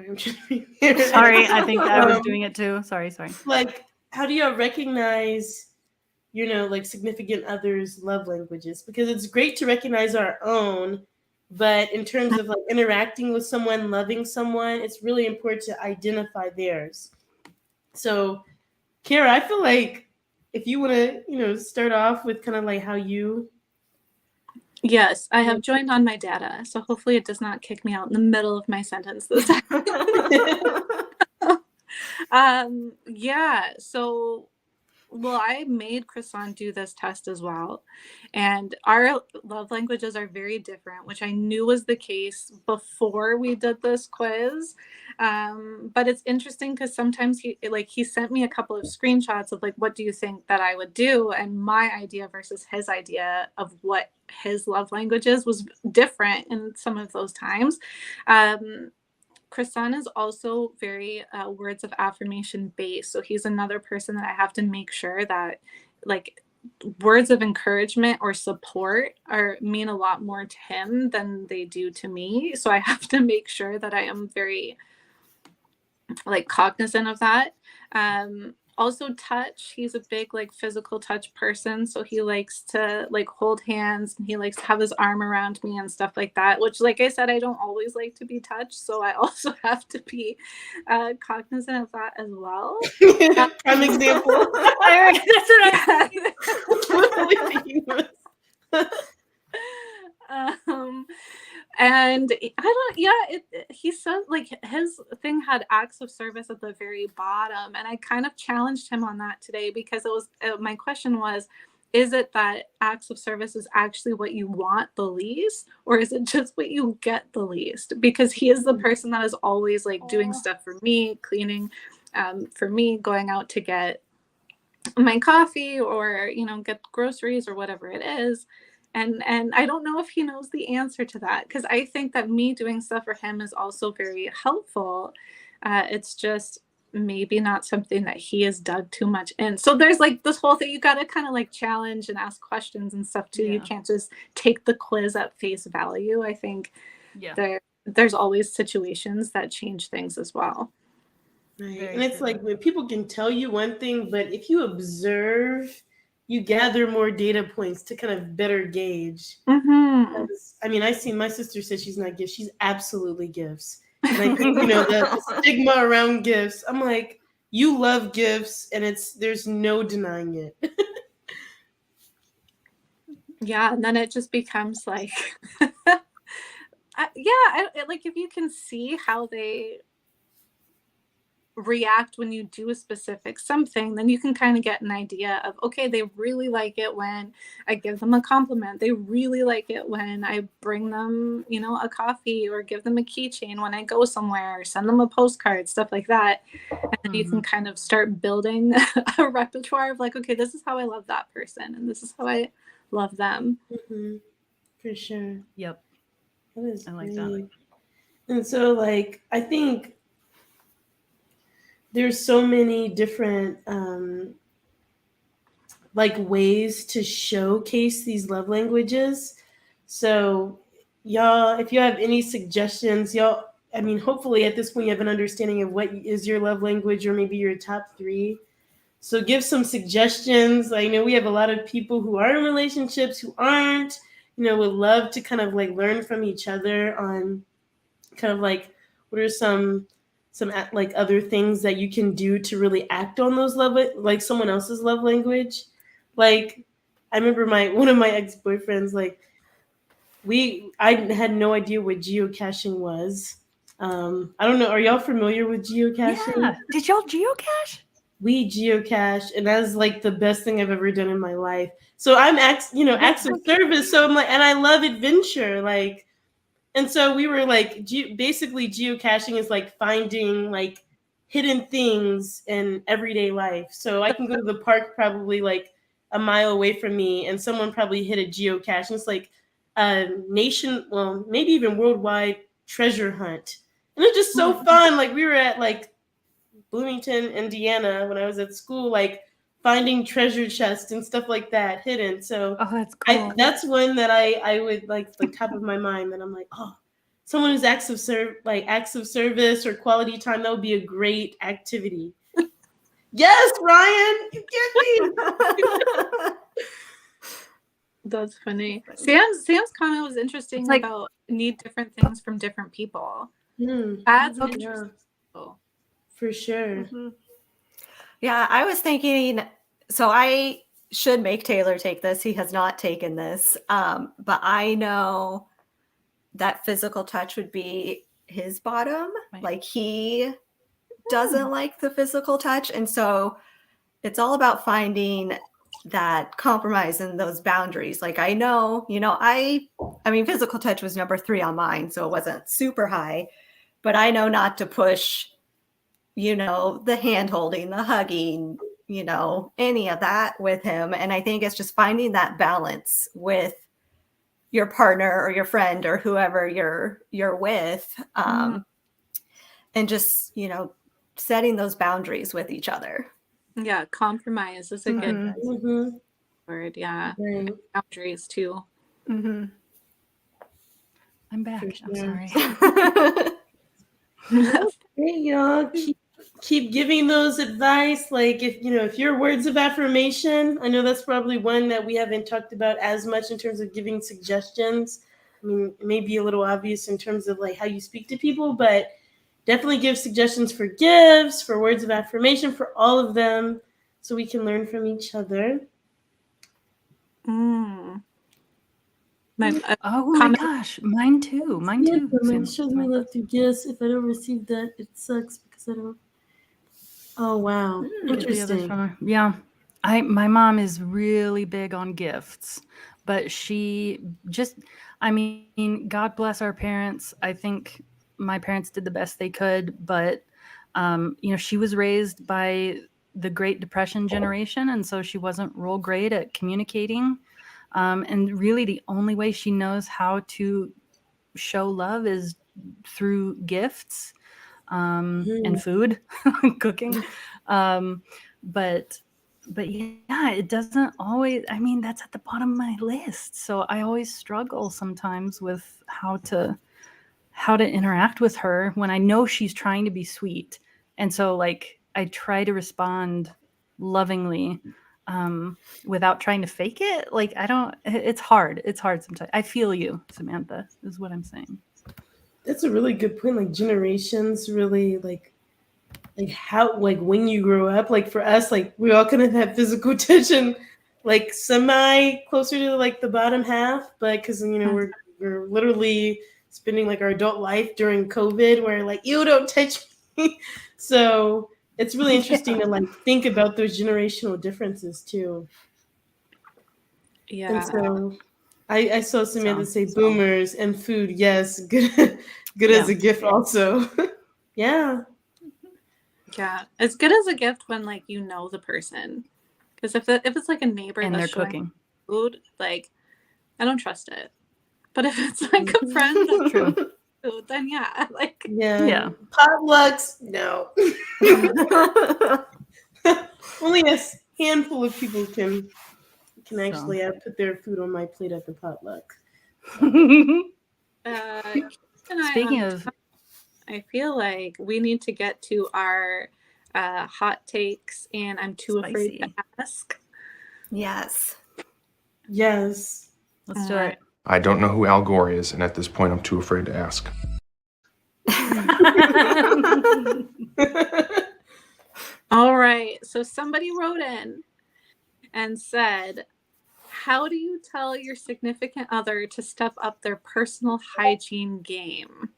I'm trying Sorry, I think I was doing it too. Sorry. Like, how do you recognize, like significant others' love languages? Because it's great to recognize our own, but in terms of like interacting with someone, loving someone, it's really important to identify theirs. So, Kara, I feel like if you want to, start off with kind of like how you. Yes, I have joined on my data, so hopefully it does not kick me out in the middle of my sentence this time. I made Kristan do this test as well. And our love languages are very different, which I knew was the case before we did this quiz. But it's interesting because sometimes he sent me a couple of screenshots of like, what do you think that I would do? And my idea versus his idea of what his love languages was different in some of those times. Kristan is also very words of affirmation based. So he's another person that I have to make sure that like words of encouragement or support mean a lot more to him than they do to me. So I have to make sure that I am very like cognizant of that. Also touch, he's a big like physical touch person, so he likes to like hold hands and he likes to have his arm around me and stuff like that, which like I said, I don't always like to be touched, so I also have to be cognizant of that as well. Prime example. That's what and he said like his thing had acts of service at the very bottom, and I kind of challenged him on that today because it was my question was, is it that acts of service is actually what you want the least, or is it just what you get the least? Because he is the person that is always like doing stuff for me, cleaning for me, going out to get my coffee or get groceries or whatever it is. And I don't know if he knows the answer to that, because I think that me doing stuff for him is also very helpful. It's just maybe not something that he has dug too much in. So there's like this whole thing, you got to kind of like challenge and ask questions and stuff too. You can't just take the quiz at face value. I think there's always situations that change things as well. Right. Very And it's true. like when people can tell you one thing, but if you observe, you gather more data points to kind of better gauge. I mean, I see my sister says she's not gifts. She's absolutely gifts. And I think, the stigma around gifts, I'm like, you love gifts and there's no denying it. Yeah. And then it just becomes like, like if you can see how they react when you do a specific something, then you can kind of get an idea of, okay, they really like it when I give them a compliment. They really like it when I bring them, a coffee or give them a keychain when I go somewhere or send them a postcard, stuff like that. And then you can kind of start building a repertoire of like, okay, this is how I love that person and this is how I love them. For sure. Yep. That is I like great. that. And so like, I think there's so many different like ways to showcase these love languages. So y'all, if you have any suggestions, hopefully at this point you have an understanding of what is your love language or maybe your top 3. So give some suggestions. I know we have a lot of people who are in relationships who aren't, would love to kind of like learn from each other on kind of like what are some like other things that you can do to really act on those like someone else's love language. Like I remember one of my ex-boyfriends, like I had no idea what geocaching was. I don't know. Are y'all familiar with geocaching? Yeah. Did y'all geocache? We geocache, and that's like the best thing I've ever done in my life. So I'm acts of service. So I'm like, and I love adventure, like. And so we were like, basically geocaching is like finding like hidden things in everyday life. So I can go to the park probably like a mile away from me and someone probably hit a geocache. And it's like a maybe even worldwide treasure hunt. And it's just so fun. Like we were at like Bloomington, Indiana when I was at school, like finding treasure chests and stuff like that hidden. So that's cool. that's one that I would like top of my mind that I'm like, oh, someone who's acts of service or quality time, that would be a great activity. Yes, Ryan, you get me. That's funny. Sam's comment was interesting about need different things from different people. That's interesting. For sure. Yeah, I was thinking, so I should make Taylor take this. He has not taken this. But I know that physical touch would be his bottom. Right. Like he doesn't like the physical touch. And so it's all about finding that compromise and those boundaries. Like I know, I mean, physical touch was number 3 on mine, so it wasn't super high, but I know not to push, the hand holding, the hugging, any of that with him. And I think it's just finding that balance with your partner or your friend or whoever you're with, and just, setting those boundaries with each other. Yeah, compromise is a good word. Yeah, Right. boundaries too. I'm back. I'm sorry. Hey, y'all, keep giving those advice. Like if your words of affirmation, I know that's probably one that we haven't talked about as much in terms of giving suggestions. I mean, it may be a little obvious in terms of like how you speak to people, but definitely give suggestions for gifts, for words of affirmation, for all of them, so we can learn from each other. Oh my gosh, mine too. Mine too. It shows me love through gifts. If I don't receive that, it sucks because I don't. Oh wow, interesting. Yeah, my mom is really big on gifts, but she just, I mean, God bless our parents. I think my parents did the best they could, but she was raised by the Great Depression generation, and so she wasn't real great at communicating. And really, the only way she knows how to show love is through gifts. and food, cooking. But yeah, it doesn't always, I mean, that's at the bottom of my list. So I always struggle sometimes with how to interact with her when I know she's trying to be sweet. And so like I try to respond lovingly without trying to fake it. Like it's hard. It's hard sometimes. I feel you, Samantha, is what I'm saying. That's a really good point. Like generations really like how, like when you grow up, like for us, like we all kind of have physical tension, like semi closer to like the bottom half, but because we're literally spending like our adult life during COVID, where like you don't touch me. So it's really interesting to like think about those generational differences too. Yeah. And so I saw Samantha say So- boomers and food. Yes, good as a gift also. Yeah. Yeah, it's good as a gift when like you know the person, because if it's like a neighbor and that's they're showing cooking. food, like I don't trust it. But if it's like a friend that's True. food, then yeah, like Yeah. Potlucks, no. Only a handful of people can actually put their food on my plate at the potluck. Keith and I Speaking on of, I feel like we need to get to our hot takes, and I'm too afraid to Spicy. ask. Yes. Yes. let's do it. I don't know who Al Gore is, and at this point, I'm too afraid to ask. All right, so somebody wrote in and said, how do you tell your significant other to step up their personal hygiene game?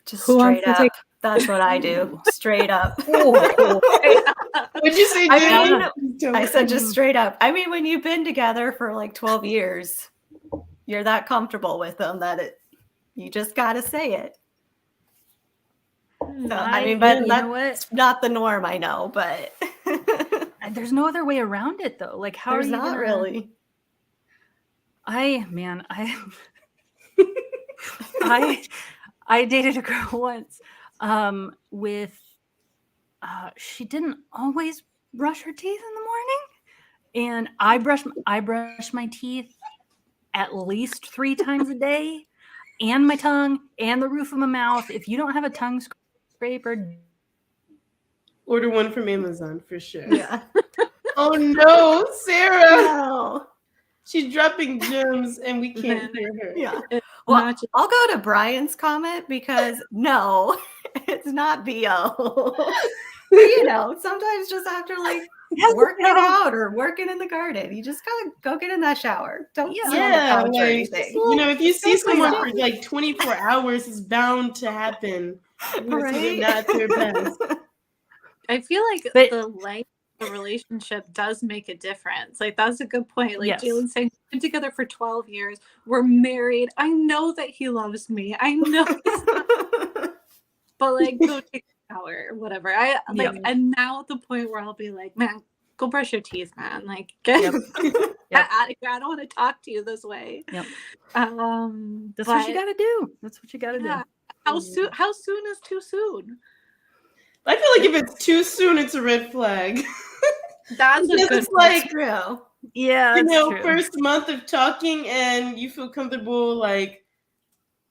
Just Who wants straight to up. take- That's what I do. Straight up. What'd you say, I Jen? I said just straight up. I mean, when you've been together for like 12 years, you're that comfortable with them that you just got to say it. So, I mean, but you know that's what? not the norm, I know, but There's no other way around it though. Like how there's are you not gonna... really. I dated a girl once with she didn't always brush her teeth in the morning, and I brush my teeth at least 3 times a day, and my tongue and the roof of my mouth. If you don't have a tongue scraper, Order one from Amazon for sure. Yeah. Oh no, Sarah. No. She's dropping gems and we can't hear her. Yeah. It's Well, not just- I'll go to Brian's comment because no, it's not BO. You know, sometimes just after like working out or working in the garden, you just gotta go get in that shower. Don't sit on the Yeah, couch or like, anything. if you see Just go clean someone up. for like 24 hours, it's bound to happen. Right? Not their best. I feel like But- the length of the relationship does make a difference. Like that's a good point. Like Yes. Jalen's saying, we've been together for 12 years. We're married. I know that he loves me. I know he's not, but like go take a shower or whatever. I like and now at the point where I'll be like, man, go brush your teeth, man. Like get out of here. I don't want to talk to you this way. Yep. That's what you gotta do. That's what you gotta do. How soon is too soon? I feel like if it's too soon, it's a red flag. That's a Because good it's like, True. Yeah, you that's know, true. first month of talking and you feel comfortable like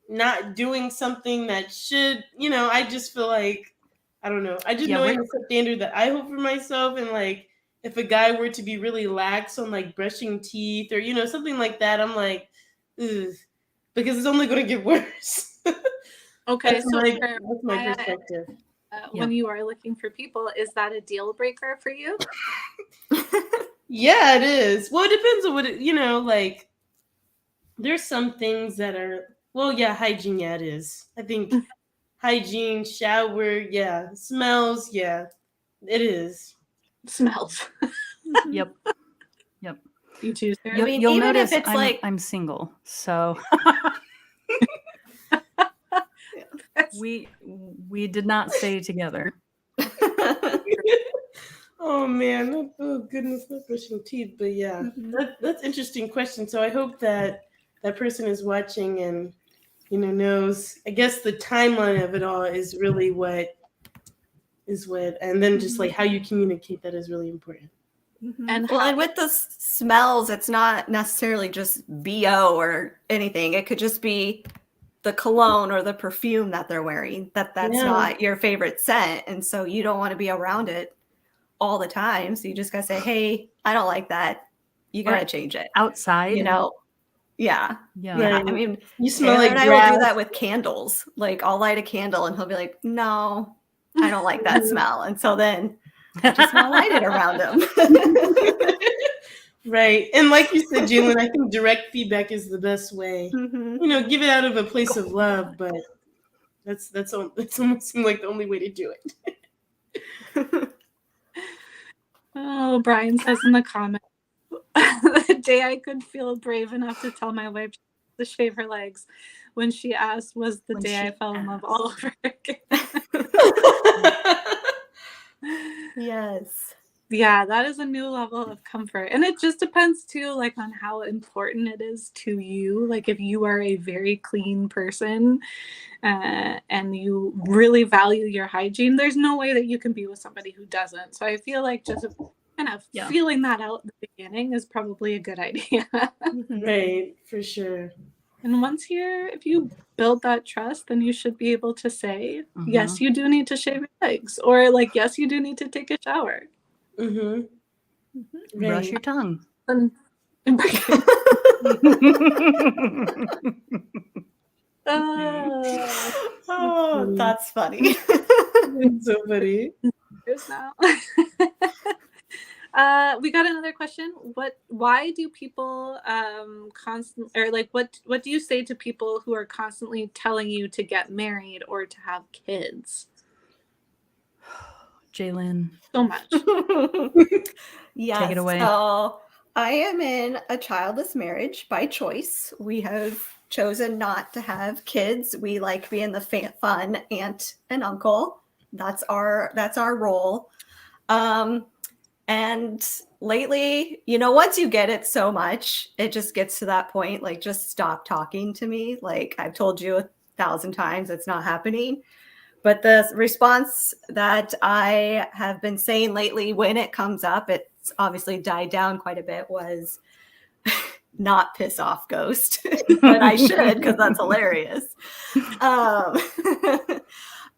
not doing something that should, I just feel like, I don't know. I just know it's a standard that I hold for myself. And like, if a guy were to be really lax on like brushing teeth or, something like that, I'm like, ugh, because it's only going to get worse. Okay, That's so my perspective. When you are looking for people, is that a deal breaker for you? Yeah, it is. Well, it depends on what like there's some things that are, hygiene, it is. I think hygiene, shower, smells, it is. Smells. Yep. You too, Sarah? I mean, You'll even if notice it's I'm single, so we did not stay together. Oh man, oh goodness, not brushing teeth, but yeah, that's interesting question. So I hope that person is watching and knows. I guess the timeline of it all is really what, and then just like how you communicate that is really important. And and with the smells, it's not necessarily just BO or anything. It could just be the cologne or the perfume that they're wearing. That's not your favorite scent, and so you don't want to be around it all the time. So you just gotta say, "Hey, I don't like that. You gotta change it." Outside, Yeah. yeah. I mean, You smell Taylor like and I grass. will do that with candles. Like, I'll light a candle, and he'll be like, "No, I don't like that smell." And so then I just want to light it around him. Right. And like you said, Jalen, I think direct feedback is the best way. Give it out of a place of love, but that's almost seemed like the only way to do it. Oh, Brian says in the comments, the day I could feel brave enough to tell my wife to shave her legs when she asked was the day I fell in love all over again. Yes. Yeah, that is a new level of comfort. And it just depends too, like on how important it is to you. Like if you are a very clean person and you really value your hygiene, there's no way that you can be with somebody who doesn't. So I feel like just kind of feeling that out at the beginning is probably a good idea. Right, for sure. And if you build that trust, then you should be able to say, yes, you do need to shave your legs, or like, yes, you do need to take a shower. Right. Brush your tongue. Oh, that's funny. It's so funny. Now. We got another question. Why do people what do you say to people who are constantly telling you to get married or to have kids? Jalen. So much. Yes. Take it away. So I am in a childless marriage by choice. We have chosen not to have kids. We like being the fun aunt and uncle. That's our role. And lately, once you get it so much, it just gets to that point, like, just stop talking to me. Like, I've told you 1,000 times, it's not happening. But the response that I have been saying lately when it comes up, it's obviously died down quite a bit, was not piss off ghost. But I should, because that's hilarious. But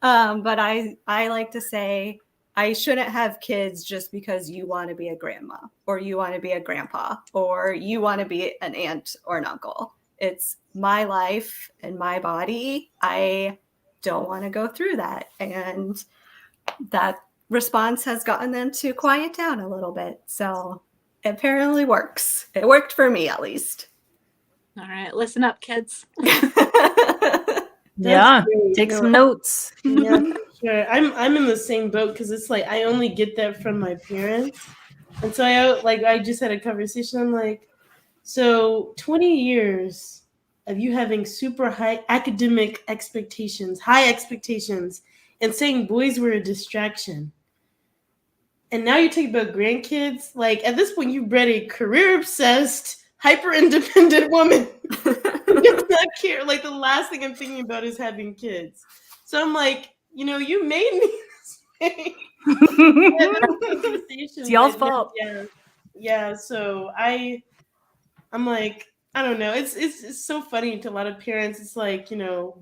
I like to say, I shouldn't have kids just because you want to be a grandma or you want to be a grandpa or you want to be an aunt or an uncle. It's my life and my body. I don't want to go through that. And that response has gotten them to quiet down a little bit. So it apparently works. It worked for me, at least. All right, listen up, kids. Take some notes. Yeah, for sure. I'm in the same boat because it's like I only get that from my parents, and so I just had a conversation. I'm like, so 20 years of you having super high academic expectations, high expectations, and saying boys were a distraction. And now you talk about grandkids. Like at this point, you've bred a career-obsessed, hyper-independent woman. Does not care. Like the last thing I'm thinking about is having kids. So I'm like, you made me this way. It's y'all's fault. Yeah. So I'm like, I don't know. It's so funny to a lot of parents. It's like,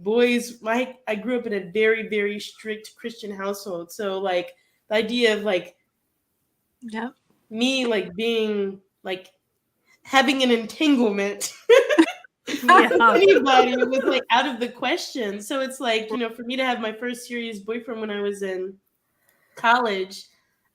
boys. I grew up in a very, very strict Christian household. So like the idea of like, me like being like having an entanglement. Anybody was like out of the question. So it's like, for me to have my first serious boyfriend when I was in college,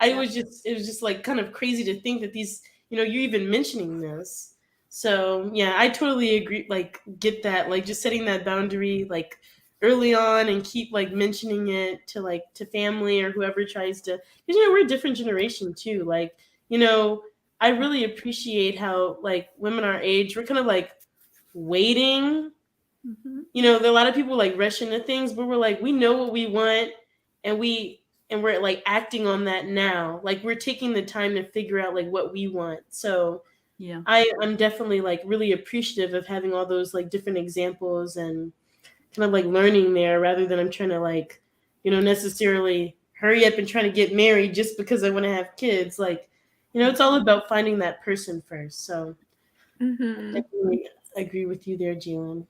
it was just like kind of crazy to think that these, you're even mentioning this. So yeah, I totally agree. Like get that, like just setting that boundary like early on and keep like mentioning it to family or whoever tries to, because we're a different generation too. Like, I really appreciate how like women our age, we're kind of like waiting. There are a lot of people like rush into things, but we're like, we know what we want and we're like acting on that now. Like we're taking the time to figure out like what we want. So yeah, I'm definitely like really appreciative of having all those like different examples and kind of like learning there, rather than I'm trying to like, necessarily hurry up and trying to get married just because I want to have kids. Like, it's all about finding that person first. So definitely agree with you there, Jalen.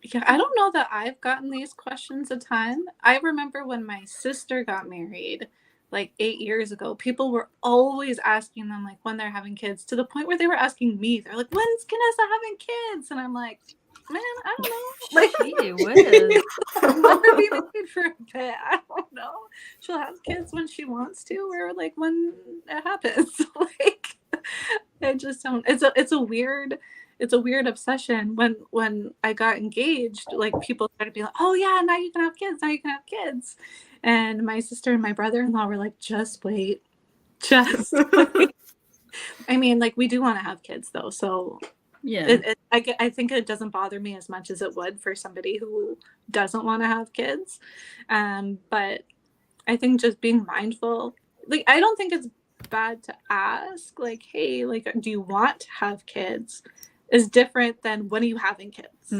Yeah, I don't know that I've gotten these questions a ton. I remember when my sister got married like 8 years ago, people were always asking them like when they're having kids, to the point where they were asking me. They're like, "When's Vanessa having kids?" And I'm like, "Man, I don't know. Like, Gee whiz. let her be married for a bit. I don't know. She'll have kids when she wants to, or like when it happens." Like, I just don't. It's a weird obsession. When I got engaged, like people started being like, "Oh yeah, now you can have kids. Now you can have kids." And my sister and my brother-in-law were like, "Just wait, just wait." I mean, like, we do want to have kids though, so Yeah. I think it doesn't bother me as much as it would for somebody who doesn't want to have kids. But I think just being mindful, like, I don't think it's bad to ask, like, "Hey, like, do you want to have kids?" is different than when are you having kids.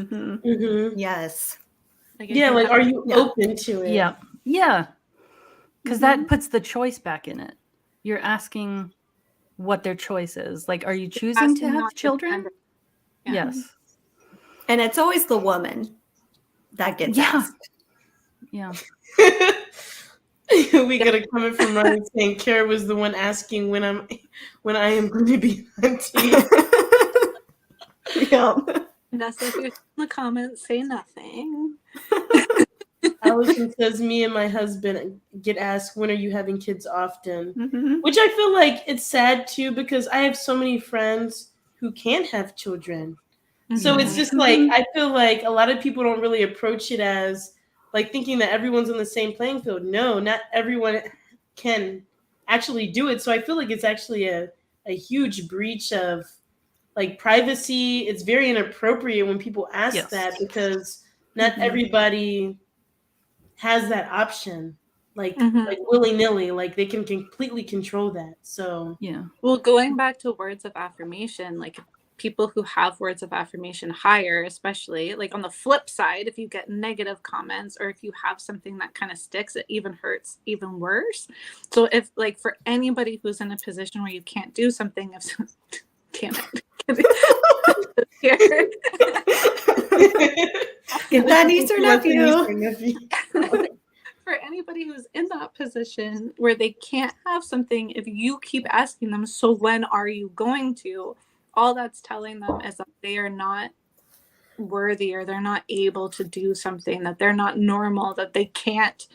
Yes. Like, I Yeah, think like, that- are you open to it? Yeah. Yeah. Because that puts the choice back in it. You're asking what their choice is. Like, are you choosing to asking have not to children? gender. Yeah. Yes. And it's always the woman that gets Yeah. asked. Yeah. We got a comment from Ryan saying Kara was the one asking when I am going to be auntie. Yeah. Vanessa, if you're in the comments, say nothing. Allison says, me and my husband get asked, when are you having kids often? Mhm. Which I feel like it's sad too, because I have so many friends who can't have children. So it's just like, I feel like a lot of people don't really approach it as like thinking that everyone's on the same playing field. No, not everyone can actually do it. So I feel like it's actually a huge breach of like privacy. It's very inappropriate when people ask that, because not everybody has that option, like willy-nilly, like they can completely control that. So Yeah. Well, going back to words of affirmation, like people who have words of affirmation higher, especially like on the flip side, if you get negative comments or if you have something that kind of sticks, it even hurts even worse. So if like for anybody who's in a position where you can't do something, if damn it. Get that niece or nephew. For anybody who's in that position where they can't have something, if you keep asking them, "So when are you going to?" all that's telling them is that they are not worthy, or they're not able to do something, that they're not normal, that they can't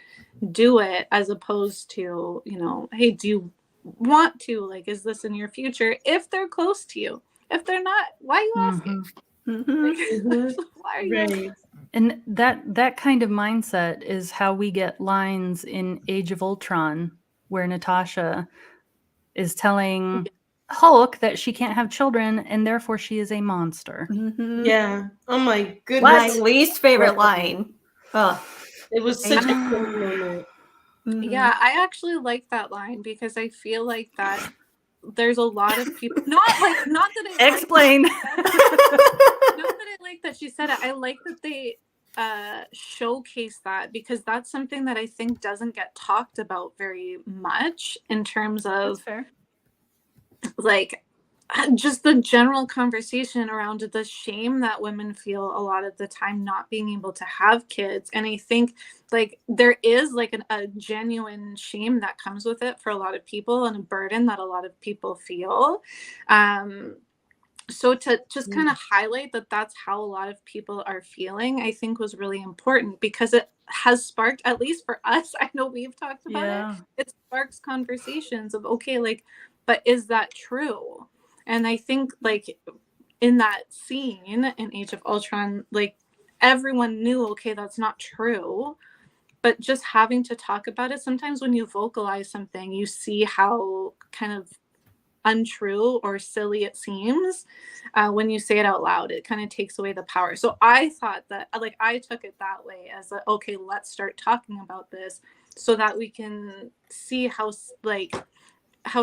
do it, as opposed to, "Hey, do you want to? Like, is this in your future?" If they're close to you. If they're not, why are you asking? Like, why are you asking? And that kind of mindset is how we get lines in Age of Ultron, where Natasha is telling Hulk that she can't have children and therefore she is a monster. Yeah. Oh my goodness. My least favorite line. Oh, It was such a cool moment. Yeah, I actually like that line, because I feel like that there's a lot of people not that I Explain. not that I like that she said it. I like that they showcase that, because that's something that I think doesn't get talked about very much, in terms of fair. Like just the general conversation around the shame that women feel a lot of the time not being able to have kids. And I think like there is like a genuine shame that comes with it for a lot of people, and a burden that a lot of people feel. So to just kind of highlight that that's how a lot of people are feeling, I think was really important, because it has sparked, at least for us, I know we've talked about it sparks conversations of, okay, like, but is that true? And I think like in that scene in Age of Ultron, like everyone knew, okay, that's not true. But just having to talk about it, sometimes when you vocalize something, you see how kind of untrue or silly it seems when you say it out loud. It kind of takes away the power. So I thought that, like, I took it that way, as a, okay, let's start talking about this so that we can see how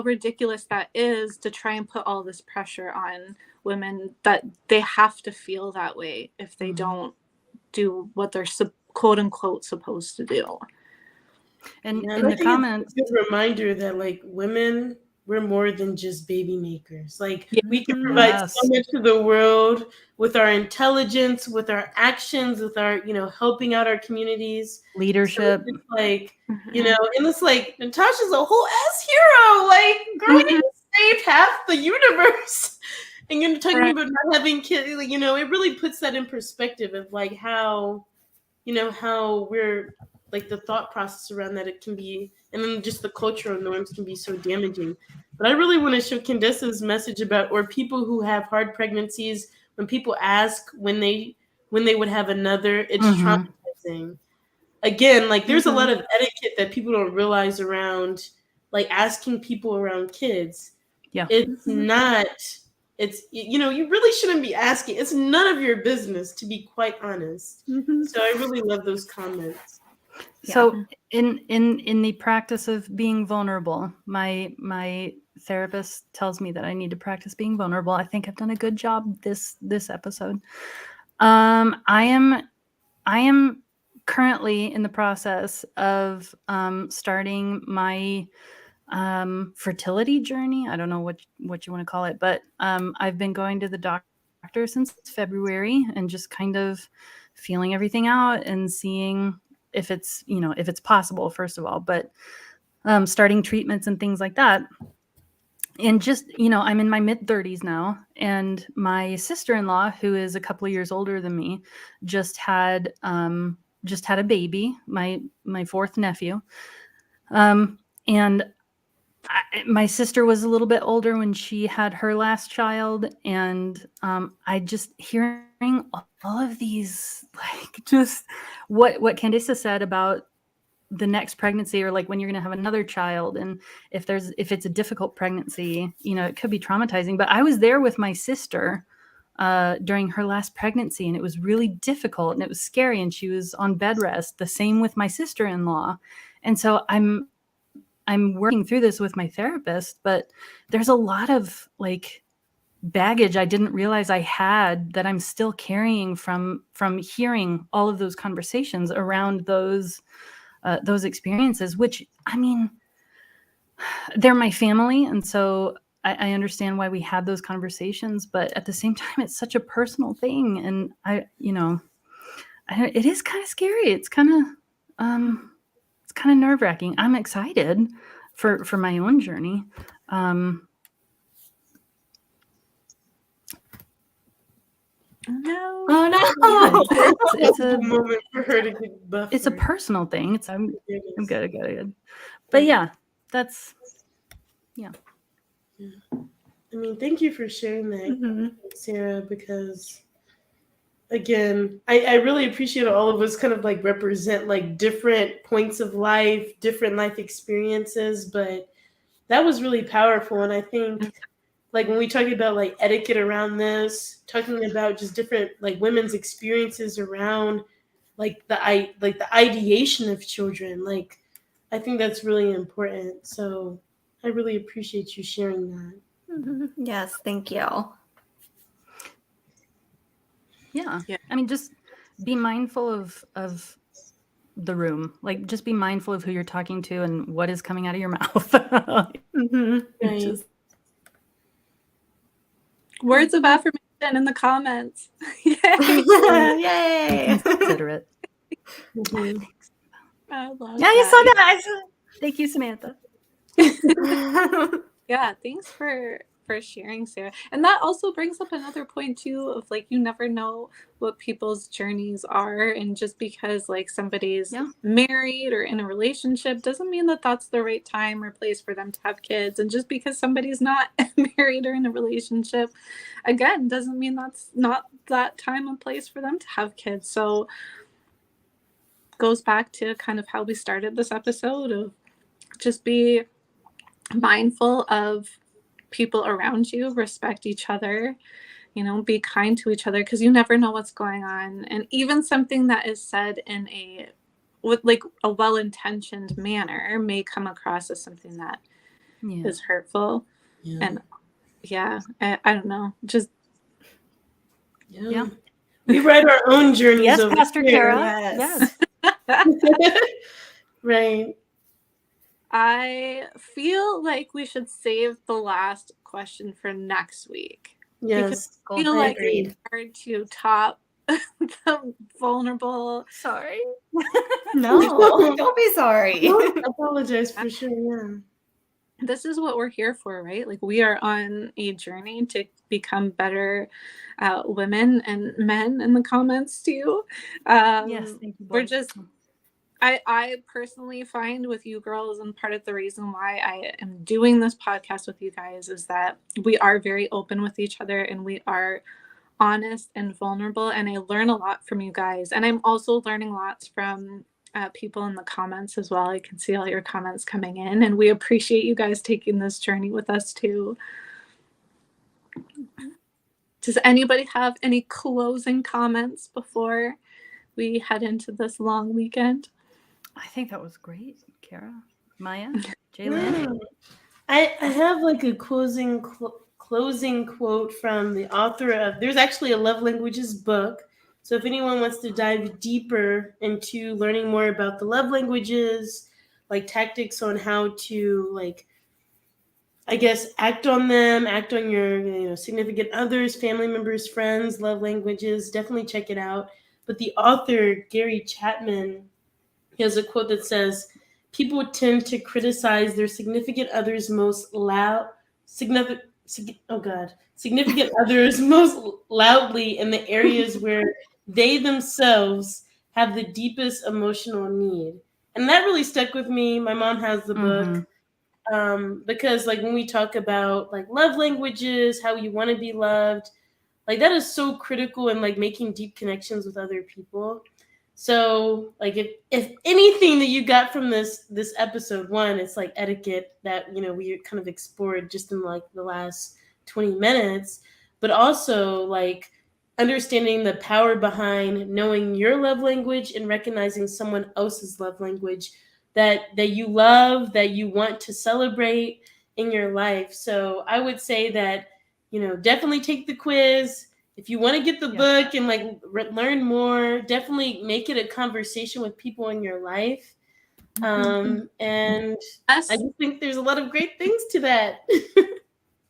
ridiculous that is, to try and put all this pressure on women, that they have to feel that way if they don't do what they're quote unquote supposed to do. And Yeah, in I the think comments, it's a good reminder that like women, we're more than just baby makers. Like we can provide yes, so much to the world with our intelligence, with our actions, with our, helping out our communities. So leadership. it's like, and it's like Natasha's a whole ass hero. Like, girl, you saved half the universe. And you're talking Right. about not having kids, like, it really puts that in perspective of like how we're like the thought process around that it can be, and then just the cultural norms can be so damaging. But I really want to show Candace's message about, or people who have hard pregnancies, when people ask when they would have another, it's traumatizing. Again, like there's a lot of etiquette that people don't realize around like asking people around kids. Yeah. It's not, you really shouldn't be asking. It's none of your business, to be quite honest. So I really love those comments. So in the practice of being vulnerable, my therapist tells me that I need to practice being vulnerable. I think I've done a good job this episode. I am currently in the process of starting my fertility journey. I don't know what you want to call it, but I've been going to the doctor since February and just kind of feeling everything out and seeing if it's possible, first of all, but starting treatments and things like that. And just, I'm in my mid 30s now, and my sister-in-law, who is a couple of years older than me, just had a baby, my fourth nephew. And my sister was a little bit older when she had her last child, and I just hearing all of these, like, just what Candace said about the next pregnancy, or like when you're going to have another child, and if it's a difficult pregnancy, it could be traumatizing. But I was there with my sister during her last pregnancy, and it was really difficult and it was scary, and she was on bed rest. The same with my sister-in-law. And so I'm working through this with my therapist, but there's a lot of like baggage I didn't realize I had that I'm still carrying from hearing all of those conversations around those experiences, which, I mean, they're my family. And so I understand why we had those conversations, but at the same time, it's such a personal thing. And it is kind of scary. It's kind of nerve wracking. I'm excited for my own journey. No. Oh no! It's a moment for her to get buffered. It's a personal thing. I'm good. But yeah, that's yeah. I mean, thank you for sharing that, Sarah, because again, I really appreciate all of us kind of like represent like different points of life, different life experiences, but that was really powerful. And I think like when we talk about like etiquette around this, talking about just different like women's experiences around like the ideation of children, like I think that's really important. So I really appreciate you sharing that. Yes, thank you. Yeah. I mean, just be mindful of the room. Like, just be mindful of who you're talking to and what is coming out of your mouth. Right. Just Words of affirmation in the comments. Yay! Yay! consider it. I love Yeah, you that. saw that. Thank you, Samantha. Yeah, thanks for sharing, Sarah. And that also brings up another point too of like, you never know what people's journeys are, and just because like somebody's married or in a relationship doesn't mean that that's the right time or place for them to have kids. And just because somebody's not married or in a relationship, again, doesn't mean that's not that time and place for them to have kids. So goes back to kind of how we started this episode of just be mindful of people around you, respect each other, be kind to each other, because you never know what's going on. And even something that is said in with like a well-intentioned manner may come across as something that is hurtful. And I don't know, just yeah. We write our own journeys. Yes, over Pastor here. Kara. Yes. Right. I feel like we should save the last question for next week. Yes. I feel I like agreed. we are to top the vulnerable. Sorry. No, don't be sorry. I apologize for sure. Yeah. This is what we're here for, right? Like, we are on a journey to become better women and men in the comments too. Yes, thank you. We're boys. just I personally find with you girls, and part of the reason why I am doing this podcast with you guys is that we are very open with each other and we are honest and vulnerable, and I learn a lot from you guys, and I'm also learning lots from people in the comments as well. I can see all your comments coming in, and we appreciate you guys taking this journey with us too. Does anybody have any closing comments before we head into this long weekend? I think that was great, Kara. Maya, Jalen. I have like a closing quote from the author of. There's actually a Love Languages book. So if anyone wants to dive deeper into learning more about the love languages, like tactics on how to, like, I guess, act on them, act on your significant others, family members, friends, love languages, definitely check it out. But the author, Gary Chapman, he has a quote that says, "People tend to criticize their significant others significant others most loudly in the areas where they themselves have the deepest emotional need." And that really stuck with me. My mom has the book. Because like when we talk about like love languages, how you want to be loved, like that is so critical in like making deep connections with other people. So like if anything that you got from this episode, one, it's like etiquette that we kind of explored just in like the last 20 minutes, but also like understanding the power behind knowing your love language and recognizing someone else's love language that you love, that you want to celebrate in your life. So I would say that definitely take the quiz. If you want to get the book and like learn more, definitely make it a conversation with people in your life. And I just think there's a lot of great things to that.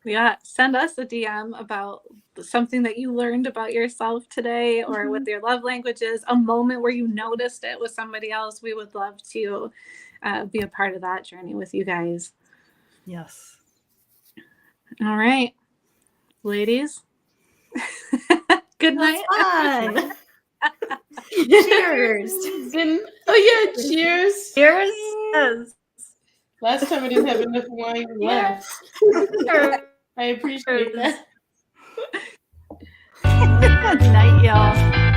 Yeah, send us a DM about something that you learned about yourself today, or with your love languages, a moment where you noticed it with somebody else. We would love to be a part of that journey with you guys. Yes. All right, ladies. Good night. Fun. Cheers. Cheers. Cheers. Yes. Last time I didn't have enough wine left. I appreciate that. Good night, y'all.